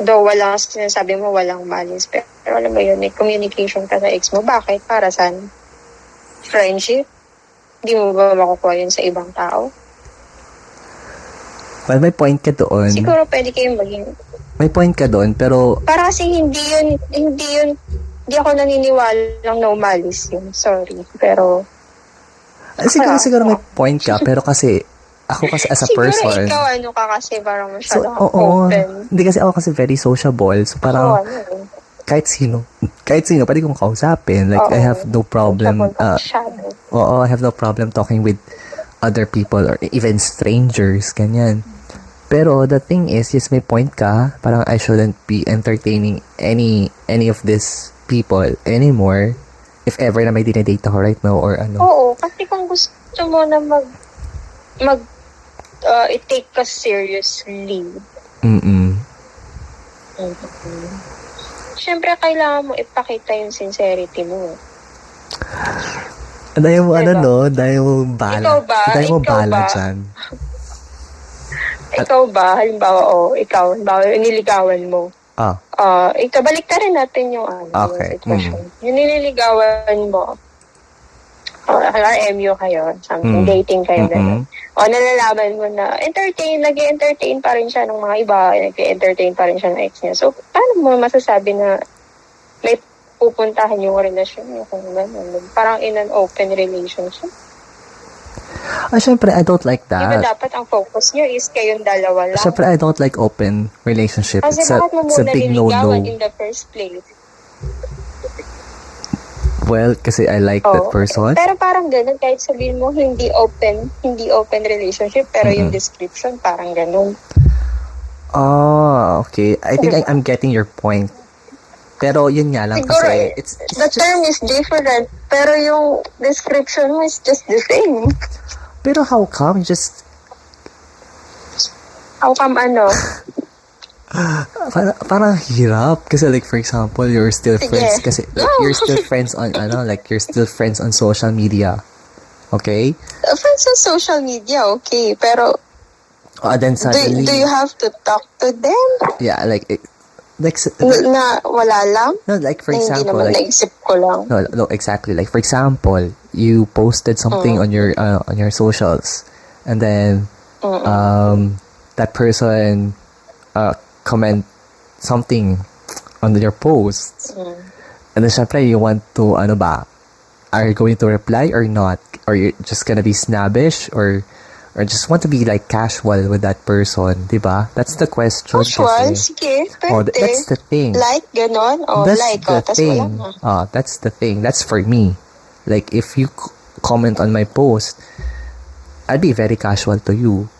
though sinasabi mo walang malice, pero alam mo yun, may communication ka sa ex mo. Bakit? Para saan? Friendship? Hindi mo ba makukuha yun sa ibang tao? Well, may point ka doon. Siguro pwede kayong maging... May point ka doon, pero... Para kasi hindi ako naniniwala ng no malice yun. Sorry. Pero... siguro may point ka, pero kasi ako kasi as a Siguro person. ikaw, ano ka kasi, parang So, masyado oo. open. Hindi kasi ako kasi very sociable. So, Oo, parang ano eh. kahit sino, pwede kong kausapin. Like, I Oo. have no problem, Masyado ka masyado. I have no problem talking with other people or even strangers, ganyan. Pero the thing is, yes, may point ka, parang I shouldn't be entertaining any of these people anymore if ever na may dinedate ako right now or ano. Oo, kasi kung gusto mo na i-take ka seriously, Mm-mm. syempre kailangan mo ipakita yung sincerity mo. Dahil mo, Diba? dahil mo bala. Ikaw ba? Dahil mo Ikaw bala ba? dyan. Ikaw ba, halimbawa, halimbawa, nililigawan mo. Ah, Ikaw, balik na rin natin yung, Okay. yung sitwasyon. Yung nililigawan mo, MU kayo, something, dating kayo, gano'n. O, nalalaman mo na, nag-entertain pa rin siya ng mga iba, nag-entertain pa rin siya ng ex niya. So, paano mo masasabi na may pupuntahan yung relasyon niyo kung gano'n? Parang in an open relationship. syempre, I don't like Di ba that. dapat ang focus niyo is kayong dalawa lang? Syempre, I don't like open relationship. Kasi bakit mo It's a muna big nililigawan no-no. in the first place? Well, kasi I like that person. Pero parang ganun, kahit sabihin mo hindi open relationship, pero yung description parang ganun. Oh, okay. I think I'm getting your point. Pero yun nga lang Siguro, kasi it's the term is different, pero yung description mo is just the same. pero how come just How come ano? parang hirap kasi like for example you're still Sige. friends kasi like, you're still friends on you're still friends on social media. Okay? Friends on social media, okay, pero Then suddenly do you have to talk to them? yeah, like Na wala lang? no, like for Hindi example naman like naisip ko lang. no, exactly. Like for example, you posted something on your socials, and then that person comment something on your posts, and then syempre you want to are you going to reply or not, or you're just gonna be snobbish or just want to be like casual with that person, diba? That's the question. Casual, kasi. sige, Oh, pwede. that's the thing. Like, ganon? O, That's like, the tas thing. wala na. That's the thing. That's for me. Like, if you comment on my post, I'd be very casual to you.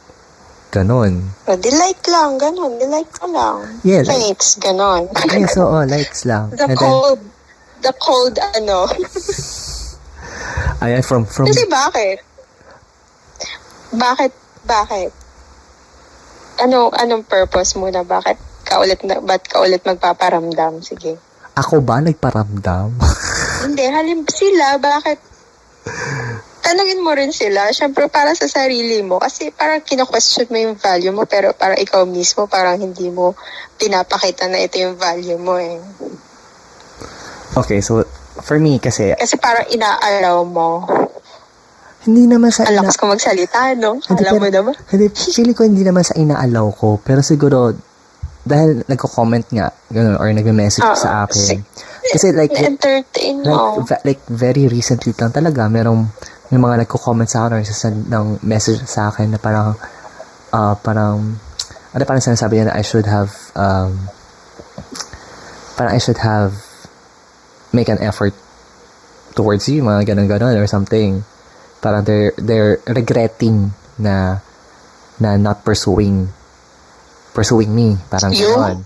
Ganon. O, like lang, ganon. Like ko lang. Yeah, like- Thanks, ganon. Yeah, so, likes lang. The And then, cold, ayan, from, Kasi bakit? Bakit? Anong purpose mo na ba't ka ulit magpaparamdam? Sige. ako ba nagparamdam? Hindi, sila, bakit? Tanungin mo rin sila, syempre para sa sarili mo. Kasi parang kina-question mo yung value mo, pero parang ikaw mismo, parang hindi mo pinapakita na ito yung value mo eh. Okay, so, for me, kasi, Kasi parang inaalaw mo. hindi naman sa Ang lakas ko magsalita, no? Hindi, Alam mo pero- naman. Hindi, feeling ko hindi naman sa inaalaw ko. Pero siguro, dahil nagko-comment nga, gano'n, or nagme-message sa akin. Kasi like, entertain mo. like very recently lang talaga, may mga nagko-comment sa akin or sasend ng message sa akin na parang sinasabi niya na I should have make an effort towards you, mga ganun or something. Parang they're regretting na not pursuing me, parang You? gano'n.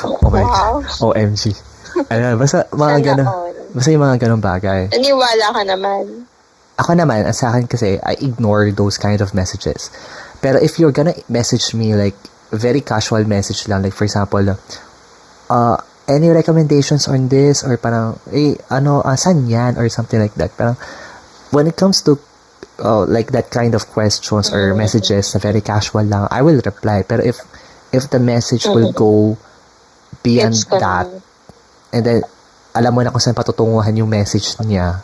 Oh my Wow. OMG. Ayun, basta mga Sana ganun. all. Basta yung mga ganun bagay. Naniwala ka naman. Ako naman, sa akin kasi, I ignore those kind of messages. Pero if you're gonna message me, like, very casual message lang, like, for example, any recommendations on this? Or parang, saan yan? Or something like that. Parang, when it comes to, like, that kind of questions or messages na very casual lang, I will reply. Pero if the message will go beyond Gets ko that, naman. and then, alam mo na kung saan patutunguhan yung message niya,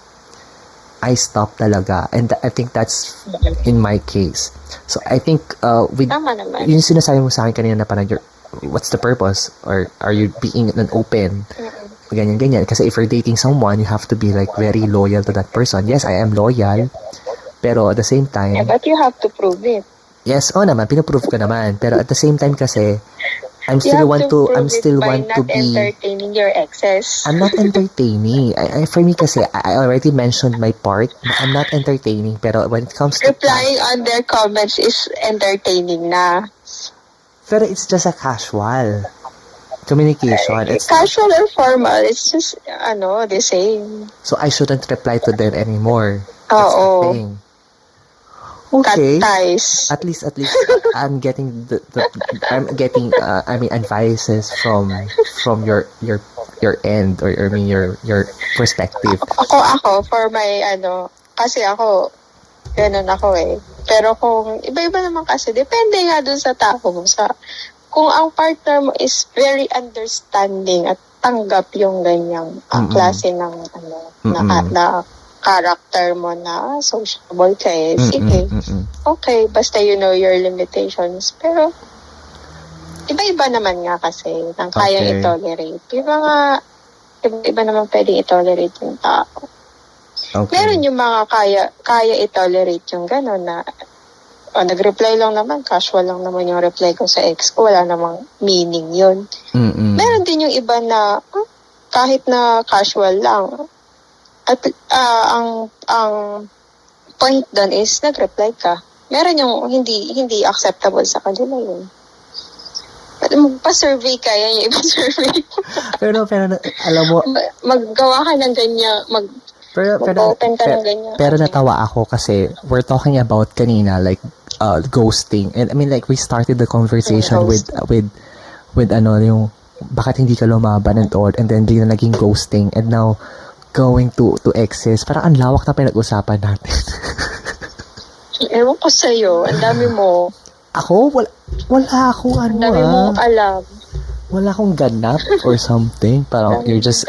I stop talaga. And I think that's in my case. So, I think, with, Tama naman. yung sinasabi mo sa akin kanina na parang, what's the purpose? Or are you being an open? Ganyan. Kasi if you're dating someone, you have to be like very loyal to that person. Yes, I am loyal. Pero at the same Yeah, time, but you have to prove it. yes, naman, pinaprove ko naman. Pero at the same time kasi, I'm You still have want to to, prove I'm still it by want to not be, entertaining your exes. I'm not entertaining. For me kasi, I already mentioned my part. I'm not entertaining. Pero when it comes to, Replying on their comments is entertaining na. pero it's just a casual communication. It's Casual or formal, it's just, the same. so I shouldn't reply to them anymore. That's the Oo. thing. Cut Okay. ties. At least I'm getting advices from your end, or I mean your perspective. Ako, for my, kasi ako, ganun ako eh. Pero kung, iba-iba naman kasi, depende nga dun sa tao mo. Kung ang partner mo is very understanding at tanggap yung ganyang klase ng, na character mo na sociable ka eh. Sige. Okay, basta you know your limitations. Pero, iba-iba naman nga kasi nang kayang Okay. i-tolerate. Yung mga, iba naman pwedeng i-tolerate yung tao. Okay. Meron yung mga kaya i-tolerate yung gano'n na nag-reply lang naman, casual lang naman yung reply ko sa ex ko, wala namang meaning yun. Meron din yung iba na kahit na casual lang, at ang point doon is nag-reply ka. Meron yung hindi acceptable sa kanila yun. Magpa-survey ka, yan yung ipa-survey. pero alam mo, Maggawa ka ng ganyan, mag-open ka ng ganyan. pero natawa ako kasi we're talking about kanina like ghosting, and I mean like we started the conversation with yung bakit hindi ka lumaban and all, and then bigla naging ghosting, and now going to exes. Parang ang lawak na pinag-usapan natin. Ewan ko sa'yo, ang dami mo. Ako wala akong Ang dami mong alam. wala akong ganap or something. Parang you're just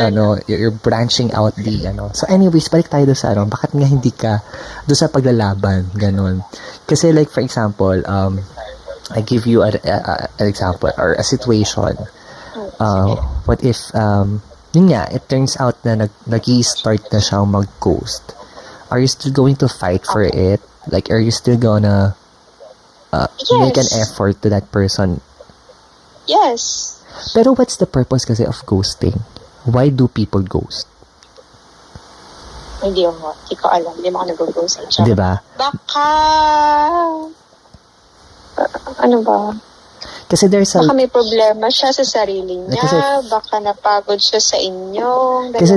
you're branching out the So anyways, balik tayo doon sa bakit nga hindi ka doon sa paglalaban, ganun. Kasi like for example, I give you an example or a situation. What if yun nga, it turns out na nag-i-start na siyang mag-ghost. Are you still going to fight for it? Like, are you still gonna make an effort to that person? Yes. Pero what's the purpose kasi of ghosting? Why do people ghost? Hindi ko alam. Hindi mo ako nag-ghost siya. Di ba? Baka... ano ba? Kasi there's a... Baka may problema siya sa sarili niya. Kasi- Baka napagod siya sa inyong dalawa. Kasi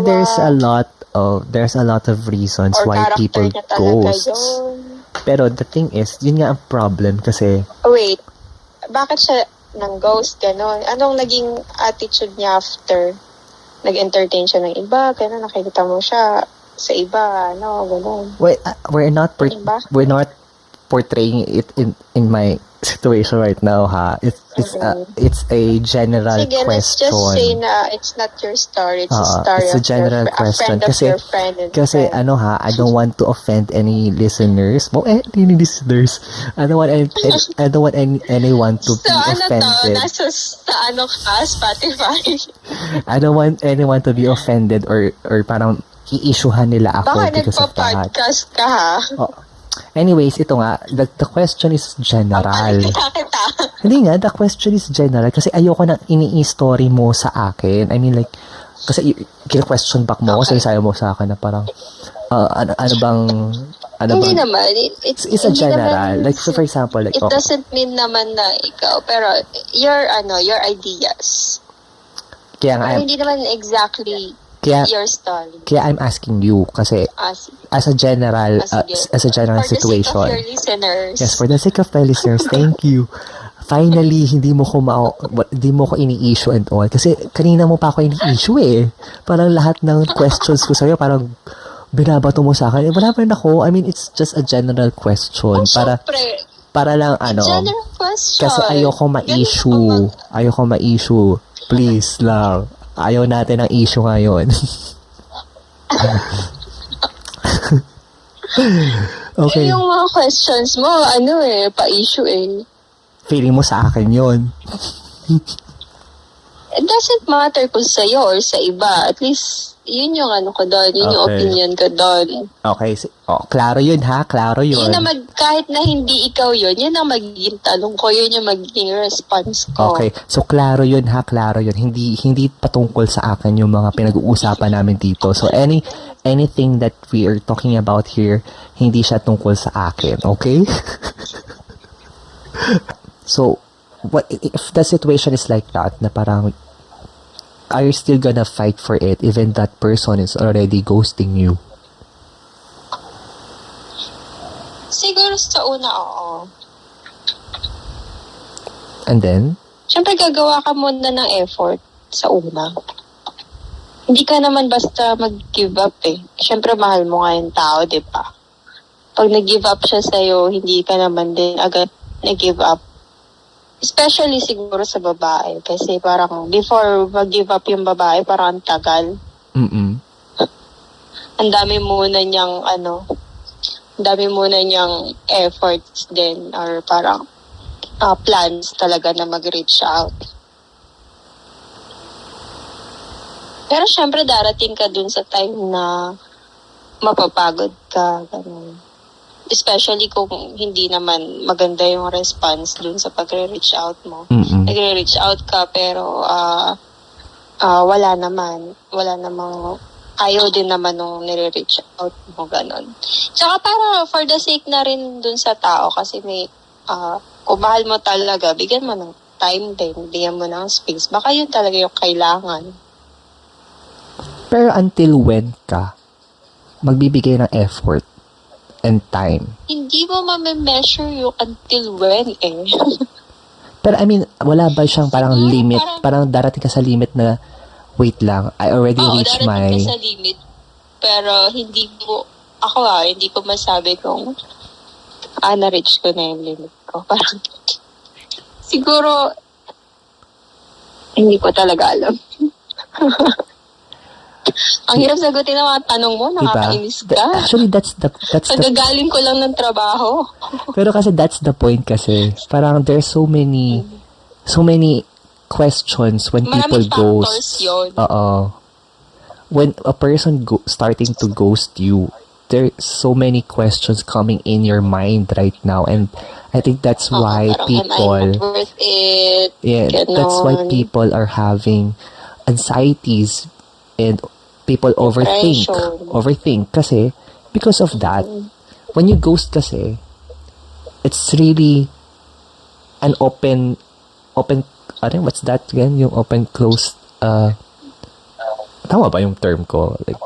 there's a lot of reasons or why character people niya talaga ghost. yun. Pero the thing is, yun nga ang problem kasi Wait. Bakit siya nang ghost gano'n? Anong naging attitude niya after? Nag-entertain siya ng iba, gano'n, nakikita mo siya sa iba, gano'n. we're not Diba? we're not portraying it in my situation right now, ha. It's a general Sige, let's question. just say na it's not your story. It's a story it's a of general a question. friend of your friend. And Kasi friend. I don't want to offend any listeners. Any listeners. I don't want anyone to be offended. Nasa ka, Spotify. I don't want anyone to be offended or parang i-issuehan nila ako Baka because of that. nagpa-podcast ka, ha? Anyways, ito nga, the question is general. Kita. Hindi nga, the question is general kasi ayoko nang ini-story mo sa akin. I mean like, kasi kina-question back mo kasi sayo mo sa akin na parang, ano bang... Hindi naman. It's a general. Like, so for example, like, It doesn't mean naman na ikaw, pero your ideas. Kaya nga, Pero hindi naman exactly your story. Kaya I'm asking you kasi as a general For situation. the sake of your listeners. Yes, for the sake of my listeners, thank you. Finally, hindi mo ko ini-issue and all. Kasi kanina mo pa ako ini-issue eh. Parang lahat ng questions ko sa'yo, parang binabato mo sa akin. Wala pa rin ako. I mean, it's just a general question. Para lang General question. Kasi ayoko ma-issue. Please lang. Ayaw natin ang issue ngayon. Okay. Yung mga questions mo, pa-issue eh. Feeling mo sa akin yon. it doesn't matter kung sa'yo or sa iba. At least, yun yung ano ko doon, yun yung Okay. opinion ko doon. Okay. Klaro yun ha. Klaro yun. Yun na kahit na hindi ikaw yun ang magiging tanong ko, yun yung magiging response ko. Okay. So, klaro yun ha. Klaro yun. Hindi patungkol sa akin yung mga pinag-uusapan namin dito. So, anything that we are talking about here, hindi siya tungkol sa akin. Okay? So, what if the situation is like that, na parang, are you still gonna fight for it even that person is already ghosting you? Siguro sa una, oo. And then? Siyempre, gagawa ka muna ng effort sa una. Hindi ka naman basta mag-give up eh. Siyempre, mahal mo nga yung tao, di ba? Pag nag-give up siya sa'yo, hindi ka naman din agad nag-give up. Especially siguro sa babae. Kasi parang before mag-give up yung babae, parang ang tagal. Mm-mm. Ang dami muna niyang efforts din or parang plans talaga na mag-reach out. Pero syempre darating ka dun sa time na mapapagod ka. Ganun. Especially kung hindi naman maganda yung response dun sa pagre-reach out mo. Mm-mm. Nagre-reach out ka pero wala namang ayaw din naman nung nire-reach out mo, ganon. Tsaka para for the sake na rin dun sa tao kasi may kung mahal mo talaga, bigyan mo ng time din, bigyan mo ng space. Baka yun talaga yung kailangan. Pero until when ka magbibigay ng effort and time? Hindi mo ma-measure yung until when eh. Pero I mean, wala ba siyang parang Siguro, limit? Parang darating ka sa limit na, wait lang, I already reached darating my... ka sa limit. Pero hindi ko masabi kung na-reach ko na yung limit ko. Parang, siguro, hindi ko talaga alam. Ang hirap sagutin ng mga tanong mo, nakakainis ka. Actually, that's the Pagagaling ko lang ng trabaho. pero kasi that's the point kasi. Parang there's so many questions when people Maraming factors ghost. yun. Oo. When a person starting to ghost you, there's so many questions coming in your mind right now, and I think that's why Parang, am I people not worth it? Yeah, that's why Ganon. people are having anxieties and people Depression. overthink kasi because of that. When you ghost kasi, it's really an open, what's that again? Yung open, closed, tama ba yung term ko? Like,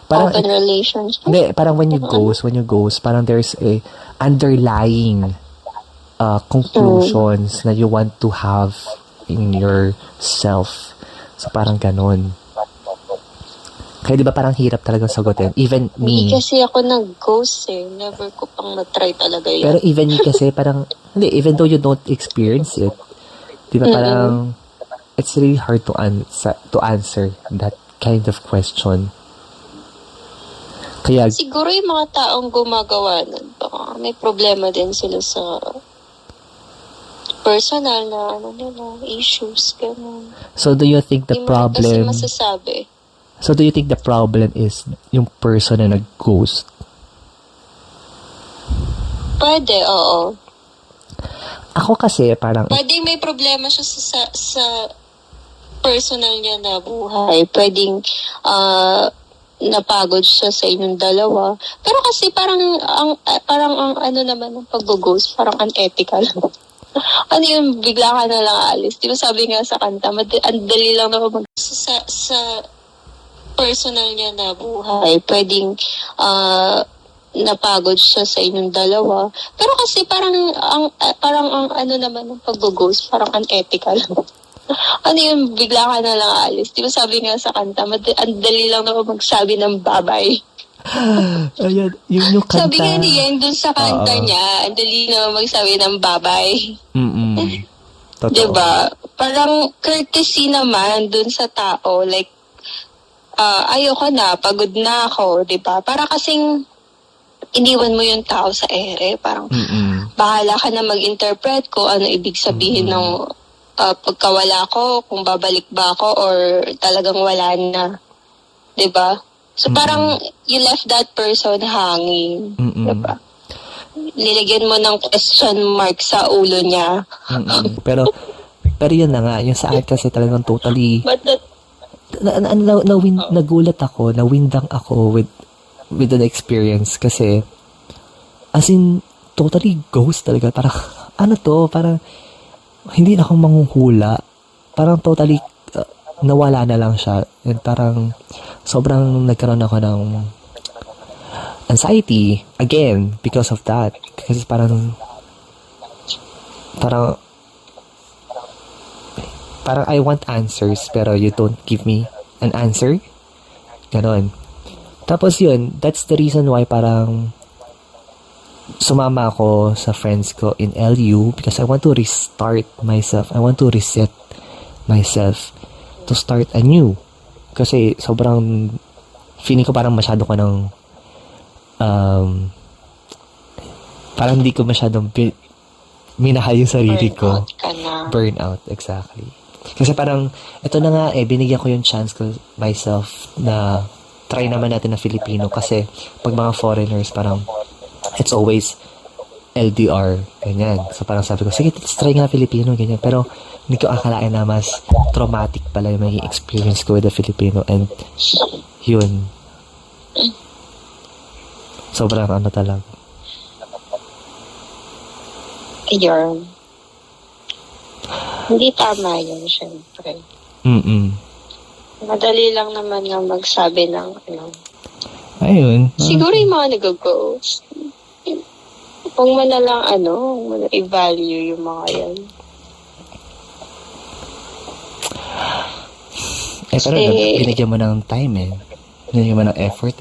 parang, Open relationship. hindi, parang when you ghost, parang there's a underlying conclusions na you want to have in yourself. So, parang ganon. Kaya di ba parang hirap talaga sagutin? Even me. Hindi kasi ako nag-ghost eh. Never ko pang na-try talaga yun. Pero even me kasi parang, hindi, even though you don't experience it, di ba parang, it's really hard to answer that kind of question. Kaya, Siguro yung mga taong gumagawa nun, baka may problema din sila sa personal na issues, gano'n. so do you think the Hindi mo kasi problem, masasabi. so do you think the problem is yung person na nag-ghost? Pwede, oo. Ako kasi parang, Pwedeng may problema siya sa personal niya na buhay. Pwedeng napagod siya sa inyong dalawa. Pero kasi parang ang ano naman ng pag-ghost, parang unethical. Ano yung bigla ka na lang alis? Di ba sabi nga sa kanta, ang dali lang naman sa personal niya na buhay. Pwedeng napagod siya sa inyong dalawa. Pero kasi parang ang ano naman ng pag-ghost, parang unethical. Ano yung bigla ka na lang alis? Di ba sabi nga sa kanta, ang dali lang naman magsabi ng babay. ayan, yung kanta. Sabi nga niya, dun sa kanta Oo. niya, ang dali naman magsabi ng babay. Totoo. Diba? Parang courtesy naman dun sa tao. Like, ayoko na, pagod na ako. Diba? Para kasing iniwan mo yung tao sa ere. Parang bahala ka na mag-interpret ko ano ibig sabihin ng pagkawala ko, kung babalik ba ako or talagang wala na. 'Di ba? So parang you left that person hanging. 'Di ba? Nilagyan mo ng question mark sa ulo niya. Pero yun na nga, yung sa akin kasi talagang totally But that, nagulat ako, nawindang ako with the experience kasi as in totally ghost talaga. Parang ano to, parang hindi na ako manghuhula. Parang totally nawala na lang siya. And parang sobrang nagkaroon ako ng anxiety again because of that. Kasi parang I want answers pero you don't give me an answer. Ganon. Tapos yun, that's the reason why parang sumama ako sa friends ko in LU because I want to restart myself. I want to reset myself to start anew. Kasi sobrang feeling ko parang masyado ko ng parang hindi ko masyadong minahal yung sarili ko. burnout ka na. Burnout, exactly. Kasi parang, ito na nga binigyan ko yung chance ko myself na try naman natin na Filipino kasi pag mga foreigners parang it's always LDR, ganyan. So parang sabi ko, sige, let's try nga Filipino, ganyan. Pero hindi ko akalain na mas traumatic pala yung maging experience ko with the Filipino and yun. Sobrang ano talaga. Ayun. Hindi tama yun, syempre. Madali lang naman nga magsabi ng ano. Ayun. Siguro yung mga nag-ghost. Huwag mo na lang huwag mo na i-value yung mga yan. Pero binigyan mo ng time binigyan mo ng effort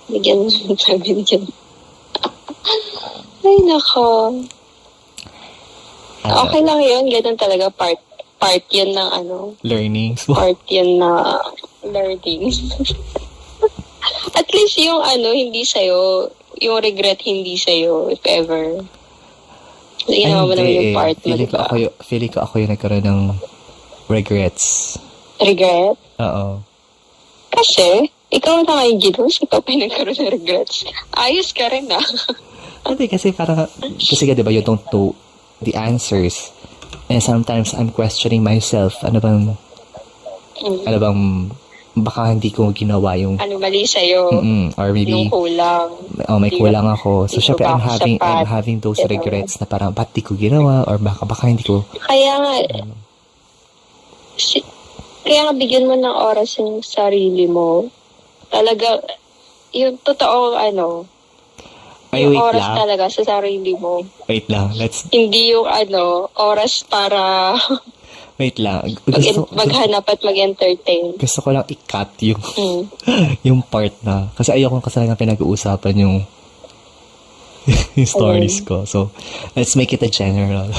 Bigyan mo ng sabi dyan. Ay, nako. Okay lang yun. Ganun talaga. Part yun ng learnings. Part yun na learning. At least yung hindi sa'yo, yung regret hindi sa'yo, if ever. Ginawa mo naman yung part mo, diba? Feeling ko ako yung nagkaroon ng regrets. Regret? Oo. Kasi, ikaw na nga yung ginos, ikaw pa yung nagkaroon ng regrets. Ayos ka rin Hindi, kasi kasi diba you don't know the answers. And sometimes I'm questioning myself, ano bang, baka hindi ko ginawa yung ano mali sa'yo, or maybe yung kulang. may kulang ako. So, syempre, I'm sapat, having those regrets na parang, ba't di ko ginawa? Or baka hindi ko... Kaya nga, kaya nga bigyan mo ng oras yung sarili mo. Talaga, yung totoo, Ay, yung wait oras lang. talaga sa sarili mo. Wait lang, Hindi yung oras para wait lang. maghanap at mag-entertain. Gusto ko lang i-cut yung yung part na kasi ayoko kasi lang pinag-uusapan yung stories ko. So let's make it a general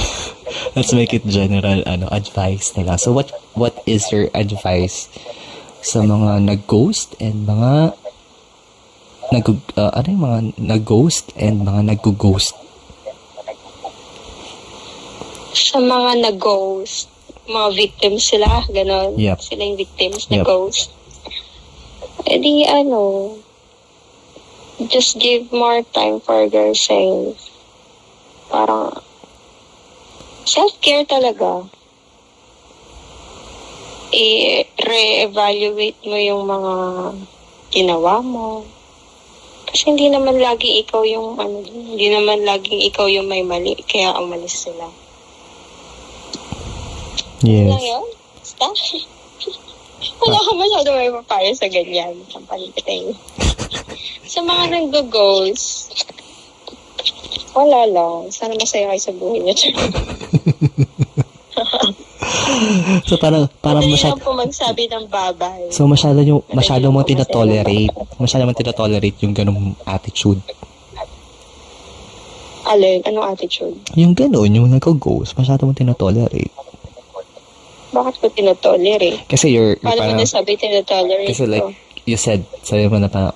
advice nila. So what is your advice sa mga nag-ghost and mga nag-ghost and mga nag-ghost? Sa mga nag-ghost, mga victims sila, ganon. Yep. Sila yung victims na ghost. E di just give more time for yourself. Parang, self-care talaga. I-re-evaluate mo yung mga ginawa mo. Kasi hindi naman laging ikaw yung hindi naman laging ikaw yung may mali, kaya umalis sila. Yes. Lang yun? Basta? Wala ka masyado may papaya sa ganyan. Ang palitin. Sa mga nag-goals, wala lang. Sana masaya kayo sa buhay niya. So parang masyado po magsabi ng babay. So masyado mong tinatolerate yung ganung attitude. Alin? Anong attitude? Yung ganun, yung nag-ghost, masyado mong tinatolerate. Bakit ko tinotolerate? Kasi paano mo nasabi tinotolerate kasi like ko? you said, sabi mo na parang,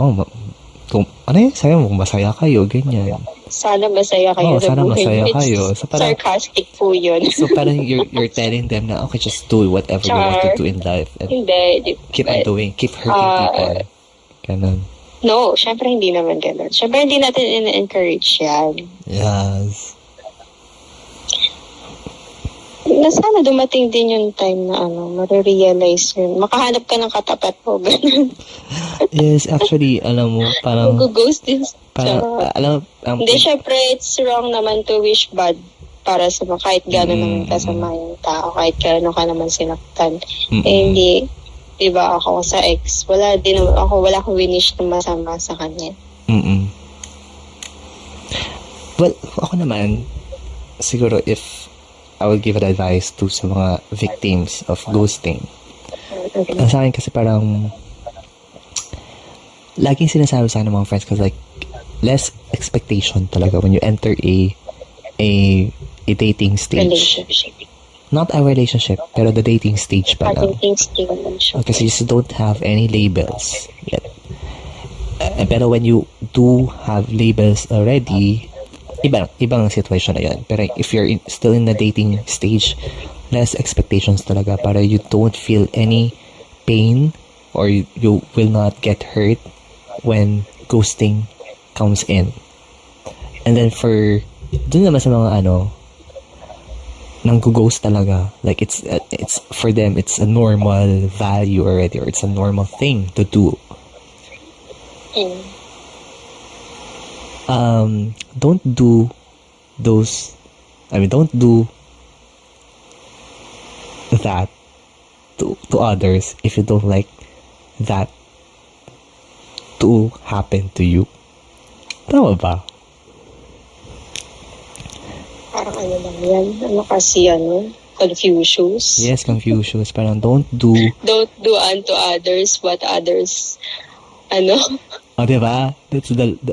sabi mo masaya kayo, ganyan. sana masaya kayo sa sana buhay. masaya It's kayo. So, parang, sarcastic po yun. so parang you're telling them na, okay, just do whatever you want to do in life. And Hindi. keep on doing, keep hurting people. Ganon. No, syempre hindi naman ganun. Syempre hindi natin in-encourage yan. Yes. Na sana dumating din yung time na marirealize yun. Makahanap ka ng katapat mo. Ganun. Yes, actually, alam mo, parang, Mag-ghost din. alam, Hindi, syempre, it's wrong naman to wish bad para sa kahit gano'n naman kasama yung tao, kahit gano'n ka naman sinaktan. Hindi, diba ako sa ex, wala akong winish na masama sa kanya. Well, ako naman, siguro if I will give an advice to sa mga victims of ghosting. Ang sa akin kasi parang laging sinasabi sa akin ng mga friends ko like less expectation talaga when you enter a dating stage. Relationship. Not a relationship, pero the dating stage pa lang. Dating stage. Kasi you just don't have any labels yet. Pero when you do have labels already, ibang situation na yan. Pero if you're still in the dating stage, less expectations talaga para you don't feel any pain or you will not get hurt when ghosting comes in. And then dun naman sa mga nang ghost talaga, like it's for them, it's a normal value already, or it's a normal thing to do. Don't do that to others if you don't like that to happen to you. Tama ba? Parang lang yan. Confucius. Yes, Confucius. Parang don't do unto others what others, Oh, diba?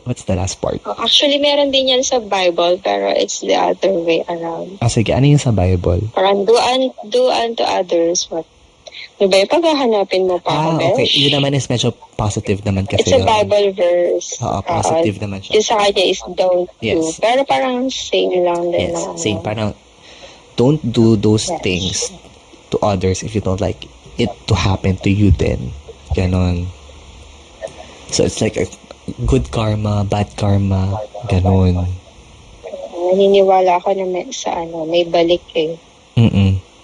What's the last part? Actually, meron din yan sa Bible, pero it's the other way around. Sige, ano yung sa Bible? Parang do unto others what. Diba yung paghahanapin mo pa, okay. Yun naman is medyo positive naman kasi. It's a Bible verse. Oo, positive naman siya. Yung sa kanya is don't do. Yes. Pero parang same lang din. Yes, same. Parang don't do those things to others if you don't like it to happen to you then. Ganon. So it's like a good karma, bad karma, ganon. Naniniwala ako na may balik eh.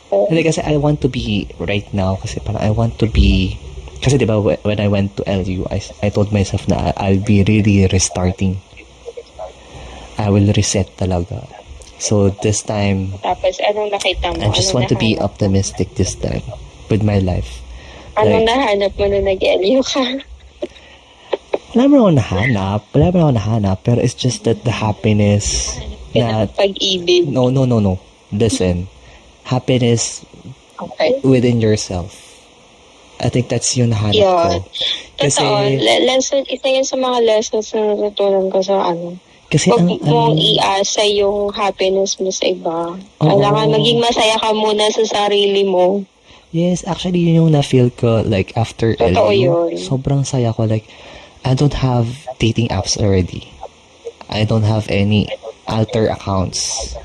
Hindi kasi I want to be right now kasi parang I want to be kasi diba when I went to LU I told myself na I'll be really restarting. I will reset talaga. So this time tapos anong nakita mo? I just want to be optimistic this time with my life. Anong nahanap mo nung nag-LU ka? Wala mo ako nahanap pero it's just that the happiness na pag-ibig. No. Listen. Happiness within yourself. I think that's yung nahanap ko. Kasi isa yun sa mga lessons na natutunan ko sa kasi huwag mong iasa yung happiness mo sa iba. Kailangan maging masaya ka muna sa sarili mo. Yes, actually yun yung na-feel ko like after Totoo LU. yun. Sobrang saya ko like I don't have dating apps already. I don't have any alter accounts.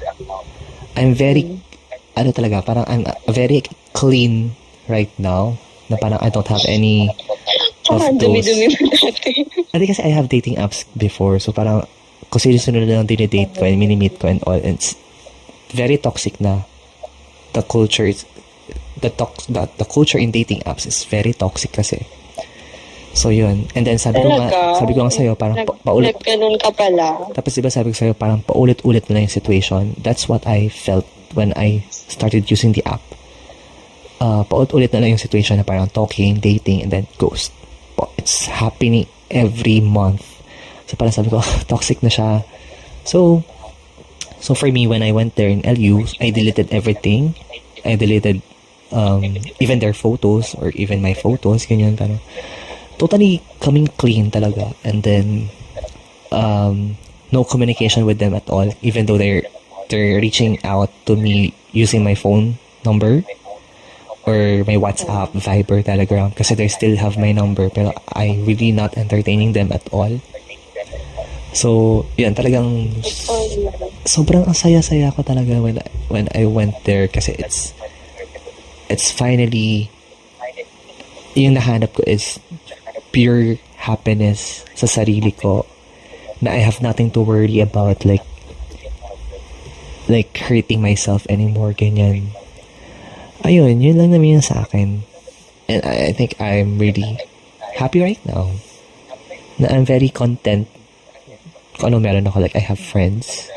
I'm very parang I'm very clean right now na parang I don't have any of those. Dumi-dumi mo dati. Kasi I have dating apps before so parang kung sino-sino lang dinidate ko and mini-meet ko and all and it's very toxic na the culture is the culture in dating apps is very toxic kasi. So yun. And then sabi ko nga sa'yo parang paulit. Ganun ka pala. Tapos diba sabi ko sa'yo parang paulit-ulit na yung situation. That's what I felt when I started using the app. Paulit-ulit na lang yung situation na parang talking, dating, and then ghost. It's happening every month. So parang sabi ko, toxic na siya. So for me, when I went there in LU, I deleted everything. I deleted even their photos or even my photos, ganyan parang totally coming clean talaga. And then no communication with them at all, even though they're reaching out to me using my phone number or my WhatsApp, Viber, Telegram kasi they still have my number pero I really not entertaining them at all. So, yan, talagang sobrang ang saya-saya ko talaga when I went there kasi it's finally yung nahanap ko is pure happiness sa sarili ko na I have nothing to worry about like hurting myself anymore, ganyan. Ayun, yun lang naman yun sa akin. And I think I'm really happy right now. Na I'm very content kung ano meron ako. Like, I have friends,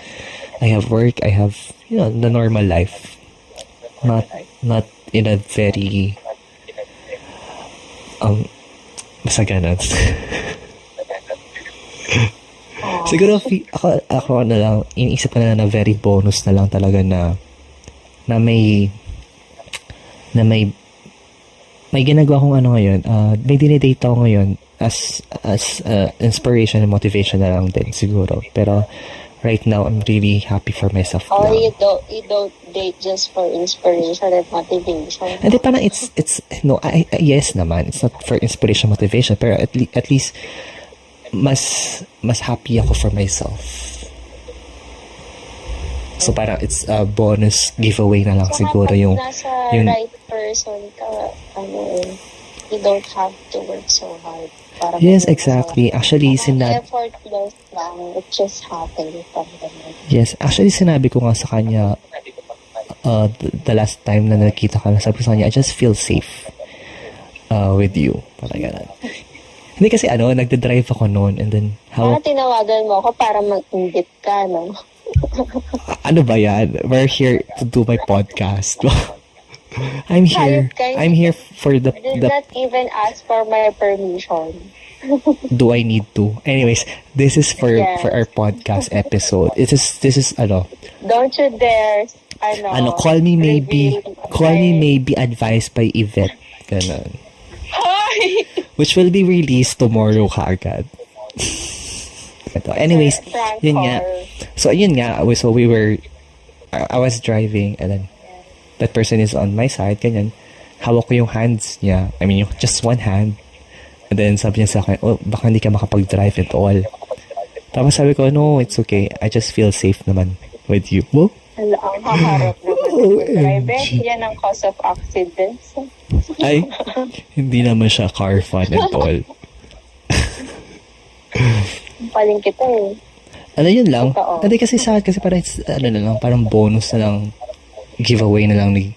I have work, I have, the normal life. Not in a very, basta ganun. Siguro, ako na lang, iniisip ko na very bonus na lang talaga na may ginagawa kong ano ngayon, may dinidate ako ngayon as inspiration and motivation na lang din siguro. Pero right now, I'm really happy for myself Or now. you don't date just for inspiration and motivation. Hindi, parang it's no, yes naman, it's not for inspiration, motivation, pero at least mas happy ako for myself. So parang it's a bonus giveaway na lang siguro yung nasa right person ka, you don't have to work so hard. Para yes, exactly. Actually, effortless lang. It just happened. Yes, actually sinabi ko nga sa kanya the last time na nakita ka, sabi ko sa kanya, I just feel safe with you. Parang ganun. Hindi kasi nagde-drive ako noon and then Parang tinawagan mo ako para mag-invite ka, no? ano ba yan? We're here to do my podcast. I'm here for the Did not even ask for my permission. do I need to? Anyways, this is for Yes. for our podcast episode. This is Don't you dare, call me maybe reveal advised by Yvette. Ganun. Hi! Which will be released tomorrow kaagad. Anyways, Prank yun nga. call. So, yun nga. So, I was driving and then that person is on my side, ganyan. Hawak ko yung hands niya. I mean, just one hand. And then, sabi niya sa akin, baka hindi ka makapag-drive at all. Tapos sabi ko, no, it's okay. I just feel safe naman with you. Well, Ang haharap naman. Driving, yan ang cause of accidents. ay, hindi naman siya car fun at all. Paling kita eh. Yun lang. Totoo. Hindi kasi sa akin, kasi parang, parang bonus na lang, giveaway na lang ni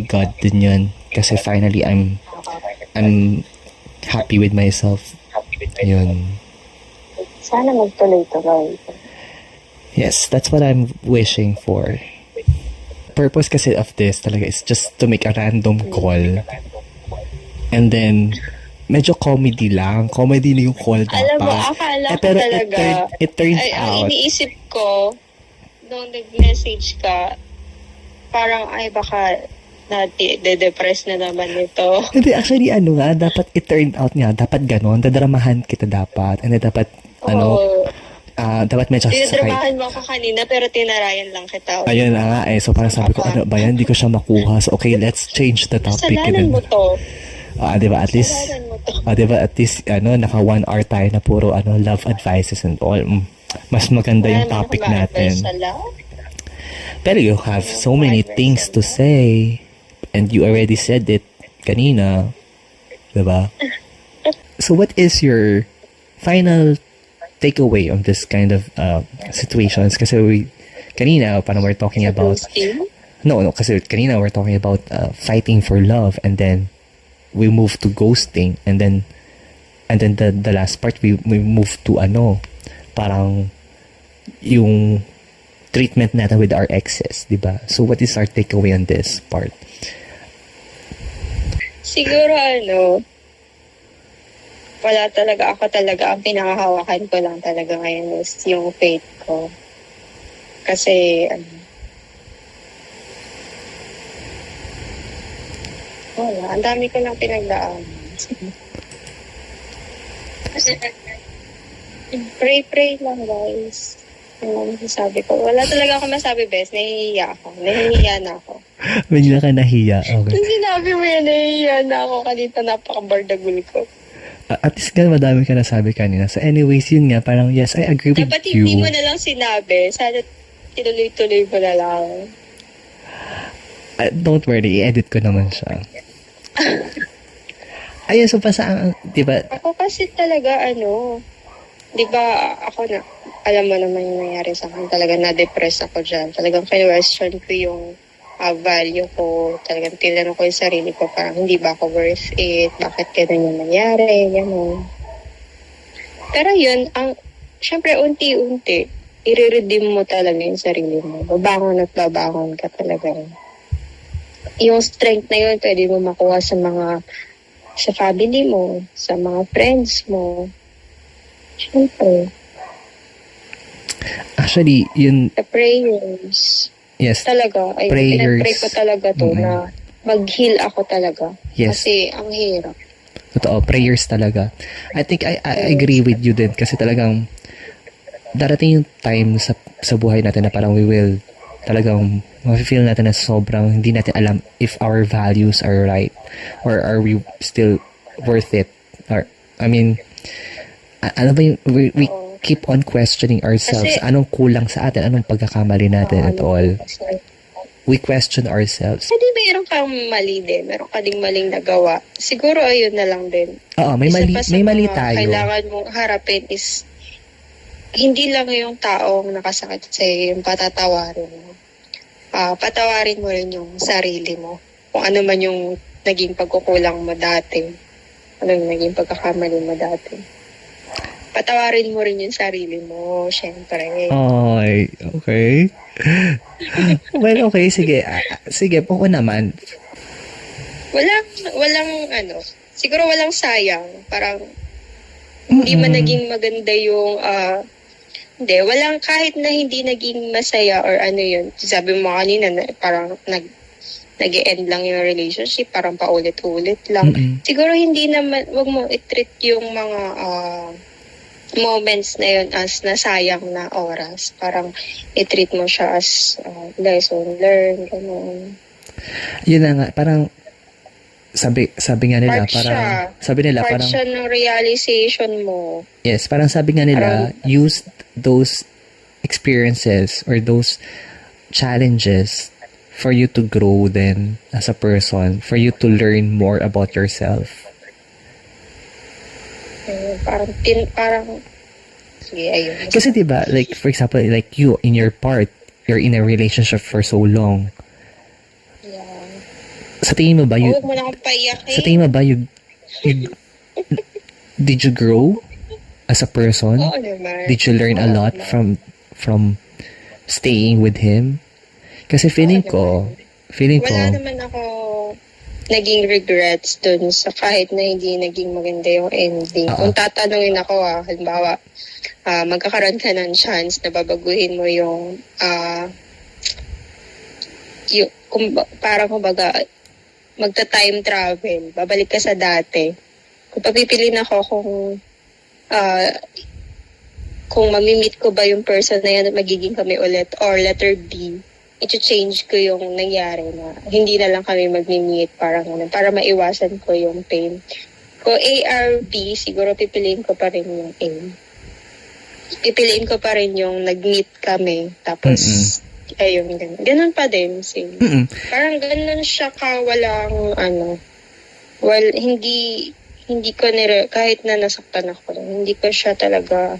God din yun. Kasi finally, I'm happy with myself. Yun. Sana magtuloy-tuloy. Yes, that's what I'm wishing for. Purpose kasi of this talaga is just to make a random call. And then, medyo comedy lang. Comedy na yung call dapat. Alam mo, akala ko pero talaga, it turns ang out, iniisip ko, nung nag-message ka, parang, baka de-depress na naman ito. hindi, actually, dapat it turned out nga, dapat ganon, dadramahan kita dapat. And then dapat, dapat medyo Dinadramahan mo ako kanina, pero tinarayan lang kita. ayun na nga so parang sabi ko, ano ba yan, hindi ko siya makuha. So, okay, let's change the topic. Kasalanan mo to. Diba, at least, Kasalanan mo to. diba, at least, naka 1 hour tayo na puro, love advices and all. Mas maganda yung Wala topic naman natin. advice sa love. Pero you have so many things to say. And you already said it kanina. Diba? So, what is your final takeaway on this kind of situations? Kasi kanina, parang we're talking about... No, kasi kanina we're talking about fighting for love, and then we move to ghosting, and then the last part we move to parang yung treatment natin with our exes, di ba? So what is our takeaway on this part? Siguro wala talaga. Ako talaga, ang pinakahawakan ko lang talaga ngayon is yung faith ko. Kasi, wala. Ang dami ko lang pinagdaan. Pray lang, guys. Ano masasabi ko? Wala talaga ako masabi, best. Nahihiya ako. Nahihiya na ako. Bigla ka nahiya. Okay. Nung sinabi mo yan, nahihiya na ako. Kanina napaka-bardagul ko. At least nga madami ka nasabi kanina. So anyways, yun nga, parang yes, I agree with Dapat you. hindi mo na lang sinabi. Sana tinuloy-tuloy mo na lang. Don't worry, i-edit ko naman siya. Ayun, so pa sa, di ba, Ako kasi talaga, di ba, ako na, alam mo naman yung nangyari sa akin. Talaga na-depress ako dyan. Talagang question ko yung value ko. Talagang tinanong ko yung sarili ko, parang hindi ba ako worth it? Bakit ganun yung nangyari? Ganun. Pero yun, syempre, unti-unti, i-redeem mo talaga yung sarili mo. Babangon at babangon ka talaga. Yung strength na yun, pwede mo makuha sa family mo, sa mga friends mo. Siyempre, actually, yun, the prayers. yes, Talaga, ay Prayers. pinag-pray ko talaga to Mm-mm. na mag-heal ako talaga. yes, Kasi ang hirap. totoo, prayers talaga. I think I agree with you din kasi talagang darating yung time sa buhay natin na parang we will talagang ma-feel natin na sobrang hindi natin alam if our values are right or are we still worth it, or I mean ano ba yung we keep on questioning ourselves. Kasi- Anong kulang sa atin, anong pagkakamali natin at all. Kasi, We question ourselves. Hindi meron kang mali din. Meron ka ding maling nagawa. Siguro ayun na lang din. Oo, may Isa mali, pa sa may mali mga tayo. kailangan mong harapin is hindi lang yung taong nakasakit sa'yo yung patatawarin mo. Patawarin mo rin yung sarili mo. Kung ano man yung naging pagkukulang mo dati. Ano yung naging pagkakamali mo dati. Patawarin mo rin yung sarili mo, syempre. Ay, okay. Well, okay, sige. Sige, po naman. Walang siguro walang sayang. Parang hindi man naging maganda yung kahit na hindi naging masaya or ano yun. Sabi mo kanina, parang nag-e-end lang yung relationship, parang paulit-ulit lang. Mm-mm. Siguro hindi naman, wag mo i-treat yung mga moments na yun as nasayang na oras. Parang i-treat mo siya as lesson learned, gano'n. Yun na nga, parang sabi nga nila, Part parang siya. sabi nila Part parang siya ng realization mo. yes, parang sabi nga nila, use those experiences or those challenges for you to grow then as a person, for you to learn more about yourself. Parang sige, ayun. Kasi 'di ba, like for example, like you in your part, you're in a relationship for so long. Yeah. Sa tingin mo ba Huwag mo na akong paiyak sa tingin mo ba you did you grow as a person? Oo naman. Did you learn a Oo lot naman. from staying with him? Kasi feeling ko Wala naman ako naging regrets dun sa kahit na hindi naging maganda yung ending. Kung tatanungin ako, halimbawa, magkakaroon ka ng chance na babaguhin mo yung parang kumbaga, magta-time travel, babalik ka sa dati. Kung papipiliin ako kung mamimit ko ba yung person na yan at magiging kami ulit, or letter B, i-change ko yung nangyari na hindi na lang kami mag-meet, parang ganun, para maiwasan ko yung pain. Kung A or B, siguro pipiliin ko pa rin yung A. Pipiliin ko pa rin yung nag-meet kami, tapos ayun, ganun. Ganun pa din, same. Parang ganun siya hindi ko kahit na nasaktan ako, hindi ko siya talaga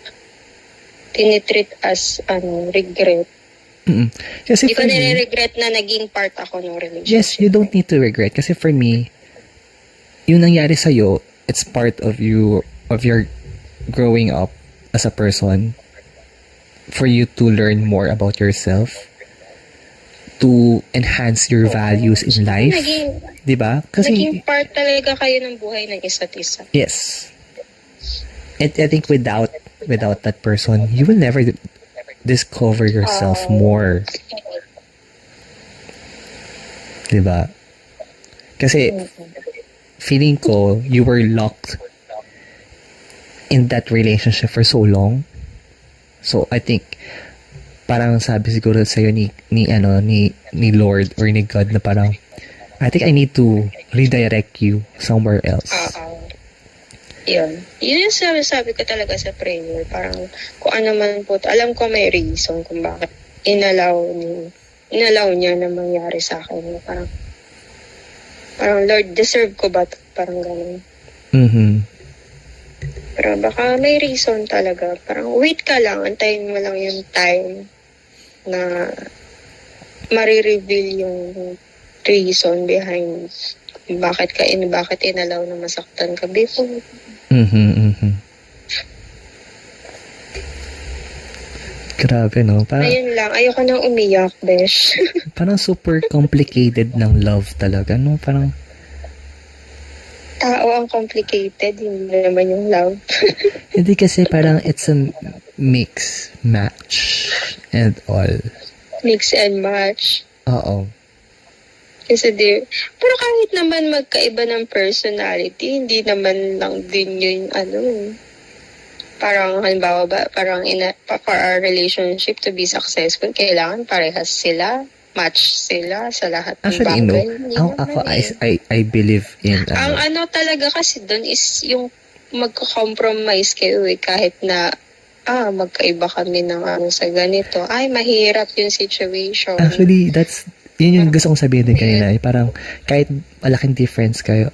tinitreat as regret. Kasi Hindi ko for me, nire-regret na naging part ako ng relationship. yes, you don't need to regret. Kasi for me, yung nangyari sa'yo, it's part of your growing up as a person, for you to learn more about yourself, to enhance your values in life. Diba? Naging Kasi, part talaga kayo ng buhay ng isa't isa. yes. And I think without that person, you will never discover yourself more. Diba? Kasi, feeling ko, you were locked in that relationship for so long. So, I think, parang sabi siguro sa'yo ni Lord or ni God na parang, I think I need to redirect you somewhere else. yun yung sabi ko talaga sa prayer. Parang kung ano man po, alam ko may reason kung bakit inalaw niya na mangyari sa akin. Parang Lord, deserve ko ba to? Parang ganun. Mm-hmm. Pero baka may reason talaga. Parang wait ka lang, antayin mo lang yung time na marireveal yung reason behind bakit inalaw na masaktan ka before. Mm-hmm, mm-hmm. Grabe, no? Parang, Ayun lang, ayoko nang umiyak, besh. parang super complicated ng love talaga, no? Parang, Tao ang complicated, hindi naman yung love. hindi kasi parang it's a mix, match, and all. Mix and match. Oo. Kasi pero kahit naman magkaiba ng personality, hindi naman lang din yun, parang halimbawa ba, parang for our relationship to be successful, kailangan parehas sila, match sila sa lahat ng Actually, bagay. no. Ako, I believe in, Ang talaga kasi doon is yung magko-compromise kayo kahit na magkaiba kami ng sa ganito. Ay, mahirap yung situation. actually, yun yung gusto kong sabihin din kanina. Parang, kahit malaking difference kayo,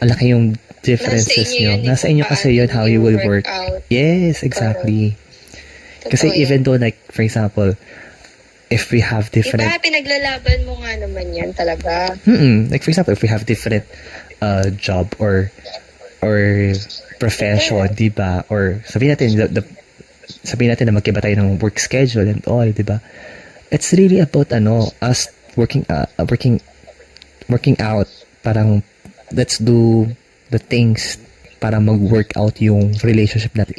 malaki yung differences nyo. Nasa inyo kasi yun how you will work. Out. Yes, exactly. Kasi even though, like, for example, if we have different... Iba, pinaglalaban mo nga naman yan talaga. Like, for example, if we have different job or profession, di ba? Or sabihin natin na magkiba tayo ng work schedule and all, di ba? It's really about, us working out. Parang, let's do the things para mag-work out yung relationship natin.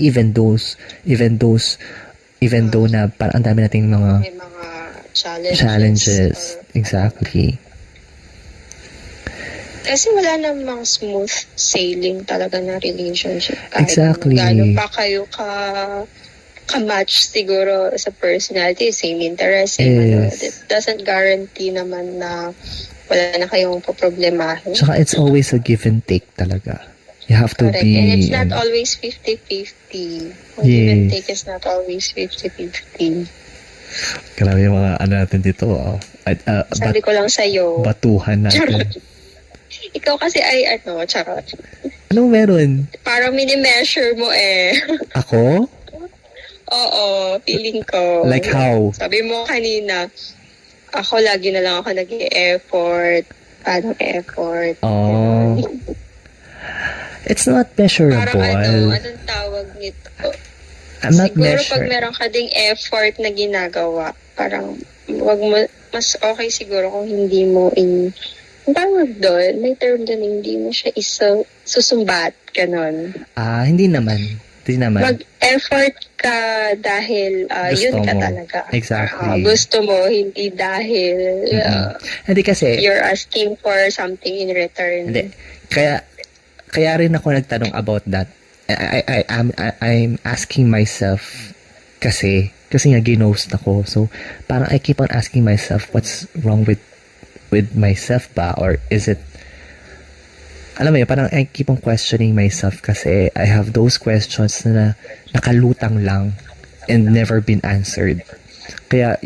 Even though na parang ang dami nating mga May mga challenges. Exactly. Kasi wala namang smooth sailing talaga na relationship. Kahit Exactly. Gano'n pa kayo ka-match siguro sa personality, same interest, same Yes. It doesn't guarantee naman na wala na kayong poproblemahin. Tsaka it's always a give and take talaga. You have to Correct. be... And it's not always 50-50. Give and take is not always 50-50. Grabe yung mga natin dito. Sabi ko lang sa'yo. Batuhan natin. Ikaw kasi ay charot. Anong meron? Parang mini-measure mo Ako? Oo, feeling ko. Like how? Sabi mo kanina, ako lagi na lang ako nag-i-effort. Paano effort? Oh. It's not measurable. Parang anong tawag nito? I'm not Siguro pag measuring. meron ka ding effort na ginagawa, parang mas okay siguro kung hindi mo ang tawag doon, may term doon, hindi mo siya susumbat, ganon. Hindi naman. Mag-effort ka dahil Gusto yun ka mo. talaga. Exactly. Gusto mo, hindi dahil Hindi kasi, you're asking for something in return. hindi. Kaya rin ako nagtanong about that. I'm asking myself kasi nga ginost ako. So, parang I keep on asking myself what's wrong with myself ba? Or is it, alam mo yun, parang I keep on questioning myself kasi I have those questions na nakalutang lang and never been answered. Kaya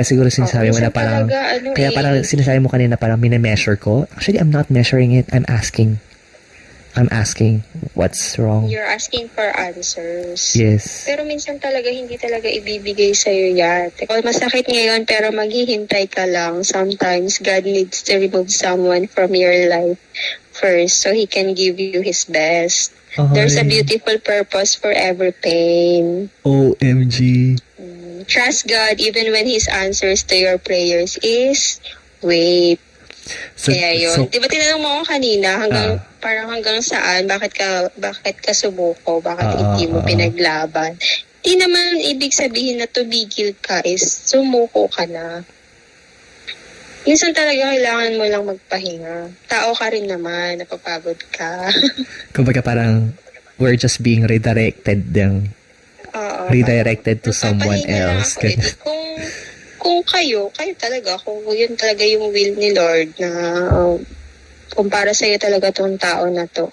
siguro sinasabi mo na parang, parang sinasabi mo kanina parang mini-measure ko. Actually, I'm not measuring it. I'm asking what's wrong. You're asking for answers. Yes. Pero minsan talaga, hindi talaga ibibigay sa'yo yan. Kung masakit ngayon, pero maghihintay ka lang. Sometimes, God needs to remove someone from your life first so He can give you His best. There's a beautiful purpose for every pain. OMG. Trust God even when His answers to your prayers is wait. Kaya yun. Di ba tinanong mo ako kanina, hanggang saan, bakit ka sumuko, bakit hindi mo pinaglaban? Di naman ibig sabihin na tumigil ka is sumuko ka na. Minsan talaga kailangan mo lang magpahinga. Tao ka rin naman, napapagod ka. Kumbaga parang we're just being redirected to someone else. Kung kayo talaga, kung yun talaga yung will ni Lord na kung para sa'yo talaga tong tao na to,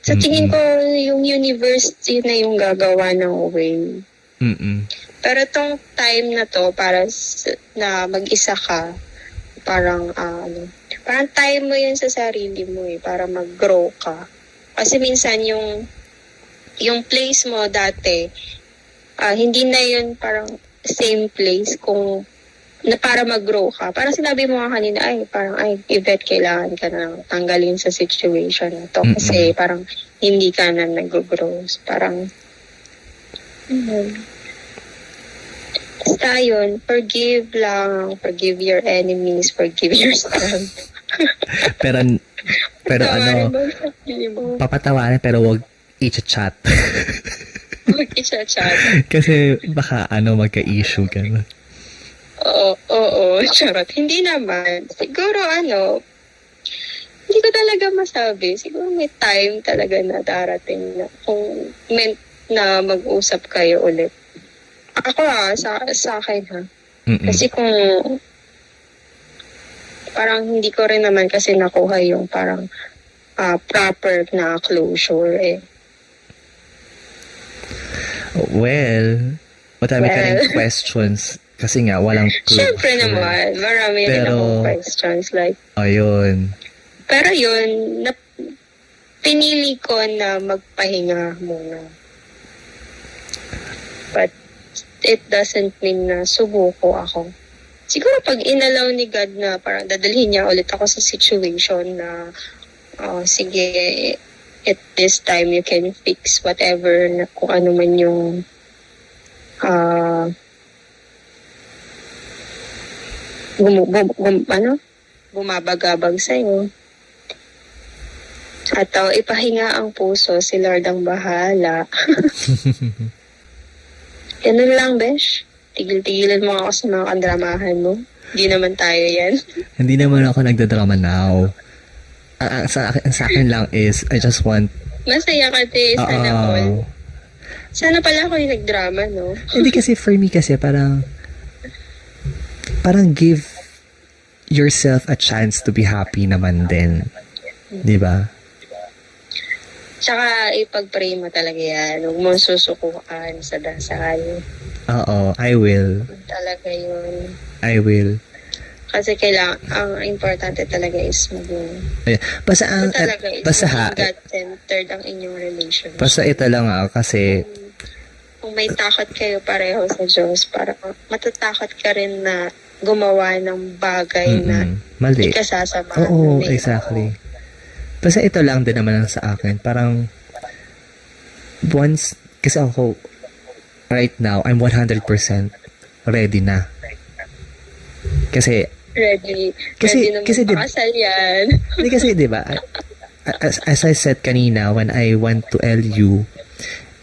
Sa tingin ko, yung universe, yun na yung gagawa ng way. Mm-mm. Pero tong time na to, para na mag-isa ka, parang, parang time mo yun sa sarili mo para mag-grow ka. Kasi minsan yung place mo dati, hindi na yun parang same place kung na para mag-grow ka. Parang sinabi mo nga kanina, Yvette, kailangan ka na tanggalin sa situation na to. Kasi parang hindi ka na nag-grow. Parang, basta yun, forgive lang, forgive your enemies, forgive yourself. pero Tawarin mo ang sarili mo. papatawarin pero wag i-chat. Huwag isa-chat. Kasi baka magka-issue ka na. Oo, charot. Hindi naman. Siguro hindi ko talaga masabi. Siguro may time talaga na darating na kung meant na mag-usap kayo ulit. Ako sa akin ha. Kasi kung parang hindi ko rin naman kasi nakuha yung parang proper na closure Well, madami ka rin questions kasi nga walang closure. Siyempre naman, marami rin akong questions like. Ayun. Pero yun, pinili ko na magpahinga muna. But it doesn't mean na subuko ako. Siguro pag inalaw ni God na parang dadalhin niya ulit ako sa situation na sige, at this time you can fix whatever na kung ano man yung bumabagabag sa'yo. At ipahinga ang puso, si Lord ang bahala. Ganun lang, Besh. Tigil-tigilan mo ako sa mga kandramahan mo. Hindi naman tayo yan. Hindi naman ako nagdadrama now. Ang sa akin lang is, I just want... Masaya ka, te. Sana all. Sana pala ako yung nagdrama, no? Hindi kasi, for me kasi, parang give yourself a chance to be happy naman din. Di ba? Tsaka ipag-pray mo talaga yan. Huwag mo susukuan sa dasal. Oo, I will. Talaga yun. I will. Kasi ang importante talaga is maging Basta God-centered ang inyong relationship. Basta ito lang kasi kung may takot kayo pareho sa Diyos, para matatakot ka rin na gumawa ng bagay na mali. ikasasamahan. Oo, exactly. Basta ito lang din naman sa akin. Parang once, kasi ako right now, I'm 100% ready na. Kasi ready na magpakasal yan. Hindi kasi, di ba, as I said kanina, when I went to LU,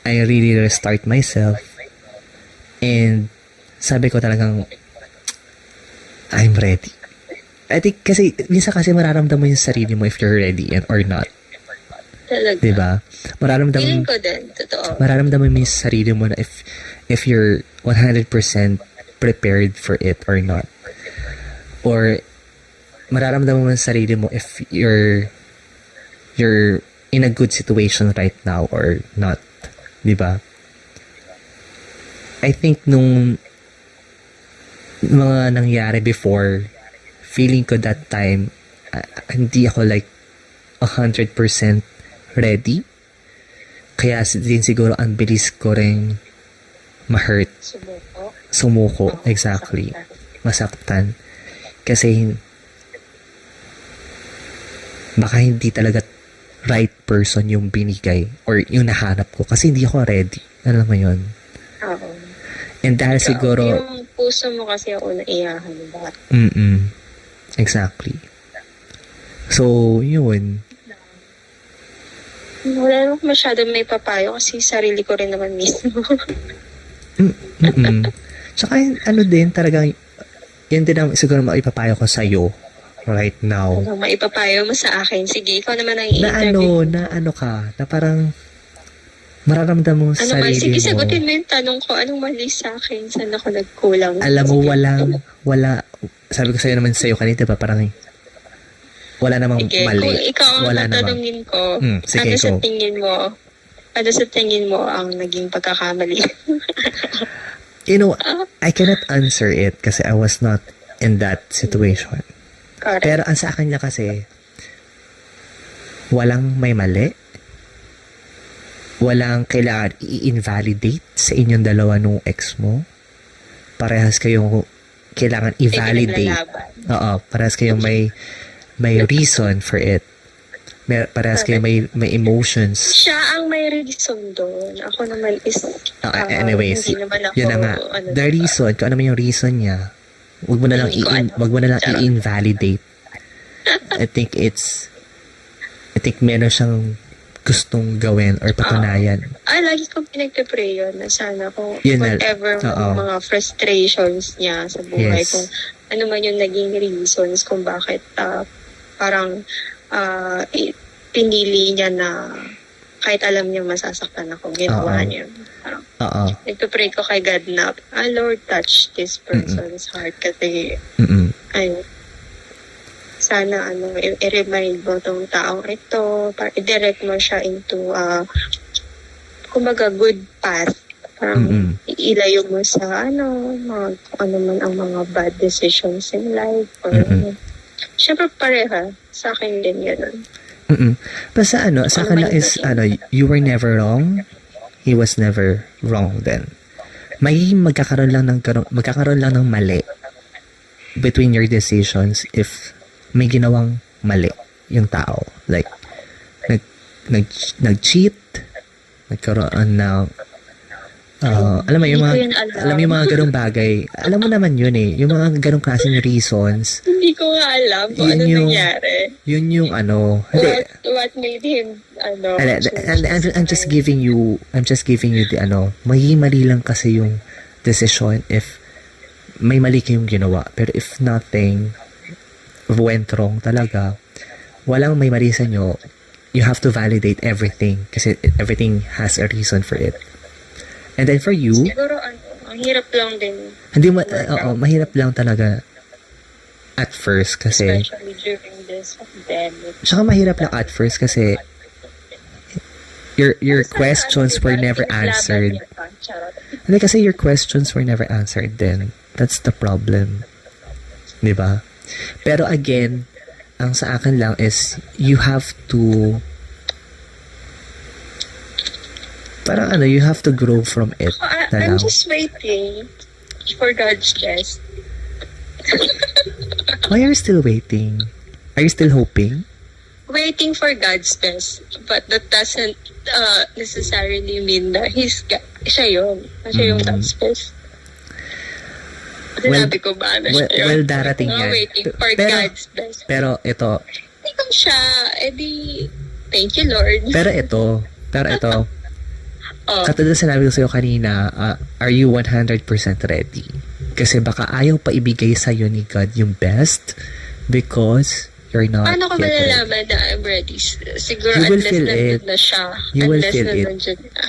I really restart myself. And sabi ko talagang, I'm ready. I think kasi, minsan kasi mararamdaman mo yung sarili mo if you're ready or not. Talaga. Di ba? Feeling ko din, totoo. Mararamdaman mo yung sarili mo na if you're 100% prepared for it or not. Or mararamdaman mo yung sarili mo if you're in a good situation right now or not. Di ba? I think nung mga nangyari before, feeling ko that time, hindi ako like 100% ready. Kaya din siguro ang bilis ko rin ma-hurt. Sumuko, exactly. Masaktan. Kasi baka hindi talaga right person yung binigay or yung nahanap ko. Kasi hindi ako ready. Alam mo yun? Oo. And dahil siguro... Yung puso mo kasi ako naiyahan ba? Exactly. So, yun. Wala naman masyadong may papayo kasi sarili ko rin naman mismo. Tsaka din talagang yun din ang siguro maipapayo ko sa'yo right now. Ano maipapayo mo sa akin? Sige, ikaw naman ang i-interview. Na parang mararamdaman mo sa sarili sige, mo. sagutin mo yung tanong ko. Anong mali sa akin? Saan ako nagkulang? Alam mo, wala. Sabi ko sa'yo naman sa'yo kanina, diba? Parang Wala namang Sige, mali. kung ikaw ang Wala namang. tatanungin ko, Sige, ano sa go. tingin mo, ano sa tingin mo ang naging pagkakamali? You know, I cannot answer it kasi I was not in that situation. Correct. Pero ang sa akin niya kasi, walang may mali. Walang kailangan i-invalidate sa inyong dalawa nung ex mo. Parehas kayong kailangan i-validate. Oo, parehas kayong may reason for it. Parehas kayong may emotions. Siya ang may reason doon. Ako naman is, Anyways, hindi naman ako, yun na nga. The reason, kung ano man yung reason niya, wag mo na lang i-invalidate. I think meron siyang gustong gawin or patunayan. Lagi kong pinagpipray yun na sana kung Yun na- whatever oo. mga frustrations niya sa buhay, Yes. kung ano man yung naging reasons kung bakit parang pinili niya na kahit alam niya masasaktan ako, ginawa Oo. niya. Parang, Oo. nagpipray ko kay God na, Lord, touch this person's heart kasi, Mm-mm. ayun, sana i-remind mo tong taong ito, i-direct mo siya into kumbaga good path, parang Mm-mm. ilayo mo sa ano man ang mga bad decisions in life or syempre pareha sa akin din yun. Basta sa akin lang is, you were never wrong, he was never wrong then. Magkakaroon lang ng mali between your decisions if may ginawang mali yung tao. Like, nag-cheat, nagkaroon ng alam mo yung mga ganung bagay. Alam mo naman yun eh. Yung mga ganung klaseng reasons. Hindi ko nga alam kung ano nangyari. Yun yung What made him I'm just giving you the magiging mali lang kasi yung decision if may mali kayong ginawa. Pero if nothing went wrong talaga, walang may mali sa inyo, you have to validate everything kasi everything has a reason for it. And then for you, siguro ang hirap lang din. Mahirap lang talaga at first kasi Especially during this pandemic. tsaka mahirap lang at first kasi your questions were never answered. Hindi kasi your questions were never answered then. That's the problem. 'Di ba? Pero again, ang sa akin lang is you have to you have to grow from it. I'm just waiting for God's best. Why are you still waiting? Are you still hoping? Waiting for God's best. But that doesn't necessarily mean that siya yun. Siya yung God's best. Sinabi ko ba na siya yun? Well, darating yan. Waiting for God's best. Pero ito. Hindi ko siya, edi, thank you Lord. Pero ito. Katulad sinabi ko sa'yo kanina, are you 100% ready? Kasi baka ayaw pa ibigay sa'yo ni God yung best because you're not Paano ko yet ready. malalaman na I'm ready? Siguro You will unless feel nandun it. na siya. You will Unless feel it. nandun na.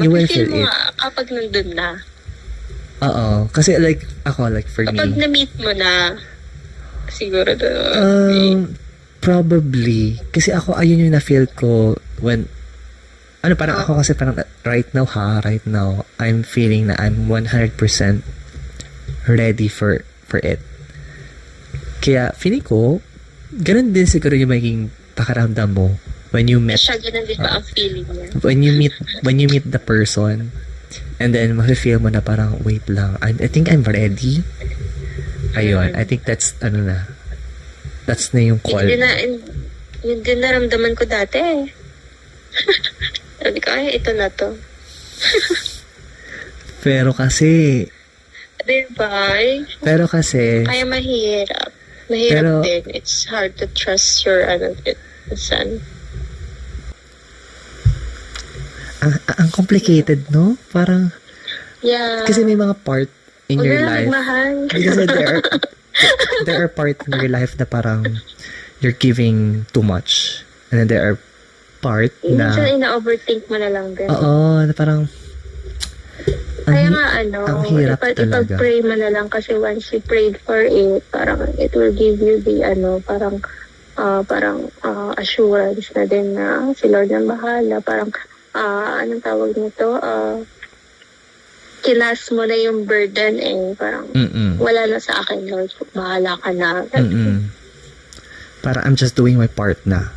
You will mapifeel feel mo it. nga kapag nandun na. Oo. Kasi for Kapag me, na-meet mo na, siguro probably. Kasi ako, ayun yung na-feel ko when ako kasi parang right now, I'm feeling na I'm 100% ready for it. Kaya, feeling ko, ganun din siguro yung maging pakiramdam mo when you met, siya, ganun din ba ang feeling niya? when you meet the person, and then mafe-feel mo na parang, wait lang, I think I'm ready. Ayun, I think that's na yung call. Yun din naramdaman ko dati eh. Sabi ko, ito na to. Pero kasi, kaya mahirap. Mahirap din. It's hard to trust your son. Ang complicated, no? Parang, yeah. kasi may mga part in your life. Kasi there are part in your life na parang you're giving too much. And then there are part na minsan ina-overthink mo na lang din. Oo, na parang kaya nga ang hirap talaga. Ipag-pray mo na lang kasi once you prayed for it, parang it will give you the parang assurance na din na si Lord ang bahala. Parang, anong tawag nito? Kinas mo na yung burden parang wala na sa akin, Lord. Bahala ka na. Para I'm just doing my part na.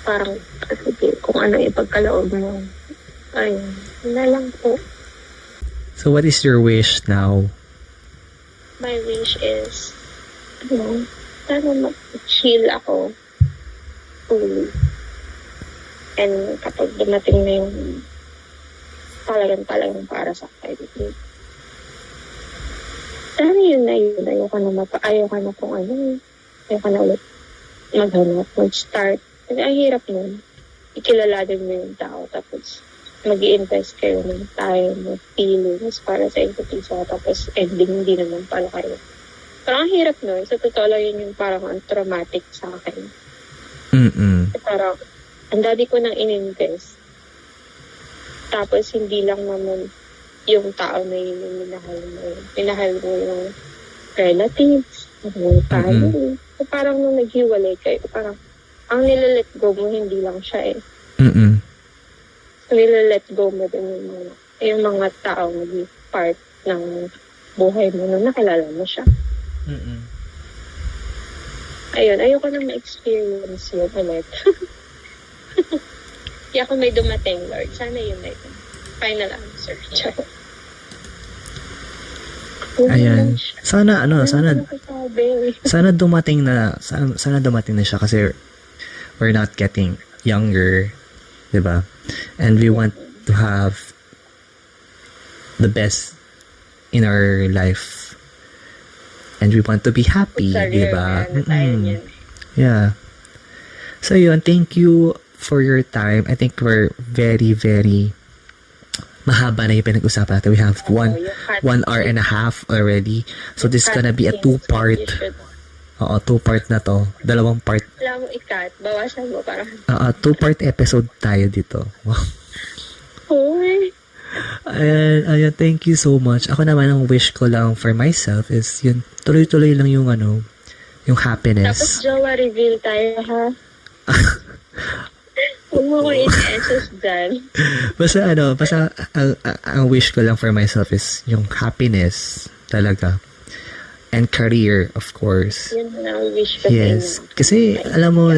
Parang, sige, kung ano ipagkaloob mo. Ayun, na lang po. So what is your wish now? My wish is, sana mag-chill ako fully. And kapag dumating na yung talagang para sa akin. Sana yun na yun. Ayoko na kung ano. Ayoko na ulit maghanap, mag-start. Kasi ang hirap nun. Ikilalanin mo yung tao. Tapos mag-i-invest kayo ng time, ng feelings para sa isa't isa. Tapos ending hindi naman pala kayo. Parang ang hirap nun. Sa totoo lang yun yung parang ang traumatic sa akin. Parang ang dami ko nang in-invest. Tapos, hindi lang naman yung tao na yun yung minahal mo. Minahal mo yung relatives, yung family. So, parang nung naghiwalay kayo, parang ang nilalet go mo, hindi lang siya So, nilalet go mo din yung mga tao na part ng buhay mo nung nakilala mo siya. Ayun, ayoko na ma-experience yun ulit. Kaya kung may dumating, Lord, sana yun na yun. Final answer. Ayan. Sana dumating na siya kasi we're not getting younger, 'di ba? And we want to have the best in our life. And we want to be happy, 'di ba? Yeah. So yun, thank you for your time. I think we're very, very mahaba na yung pinag-usapan natin. We have 1 hour and a half already. So this is gonna be a 2-part. Oo, 2-part na to. 2 part. Wala mo ikat. Bawasan mo parang. 2-part episode tayo dito. Wow. Hoy. Ayan, thank you so much. Ako naman, ang wish ko lang for myself is yun, tuloy-tuloy lang yung yung happiness. Tapos jowa reveal tayo, ha? Huwag mo ko in-essence dyan. Basta ang wish ko lang for myself is yung happiness talaga. And career, of course. Yun na ang wish ko. Yes. Kasi, alam mo,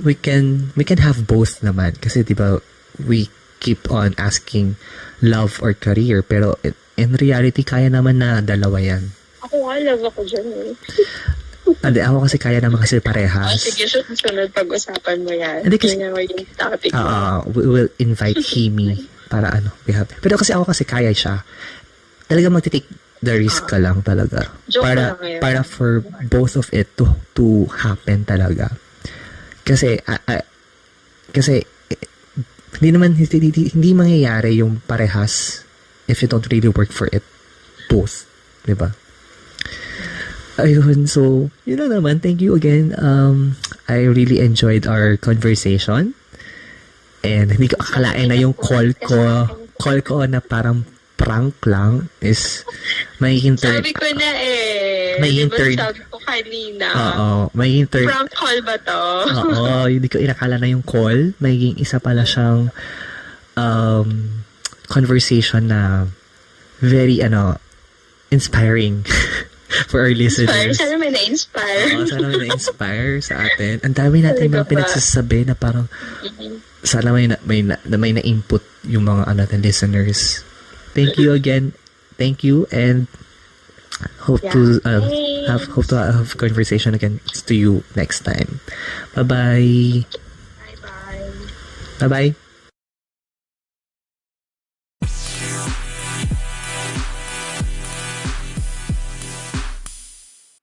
we can have both naman. Kasi, di ba, we keep on asking love or career. Pero, in reality, kaya naman na dalawa yan. Ako nga, love ako dyan Hindi, ako kasi kaya naman kasi parehas. Sige, susunod pag-usapan mo yan. Hindi kasi, yung topic we will invite Himi para pero kasi ako kasi kaya siya. Talaga magti-take the risk ka lang talaga. Para for both of it to happen talaga. Kasi hindi mangyayari yung parehas if you don't really work for it both. Diba? Ayun, so, yun lang naman. Thank you again. I really enjoyed our conversation. And hindi ko akalain na yung call ko na parang prank lang is magiging Sabi ko na sabi ko kanina. Oo, prank call ba to? Oo, hindi ko inakala na yung call. Magiging isa pala siyang conversation na very, inspiring. For our listeners. Sana may na-inspire. Oo, sana may na-inspire sa atin. Ang dami natin mga pinagsasabi na parang sana may na-input yung mga natin listeners. Thank you again. Thank you and hope to have conversation again to you next time. Bye-bye. Bye-bye. Bye-bye.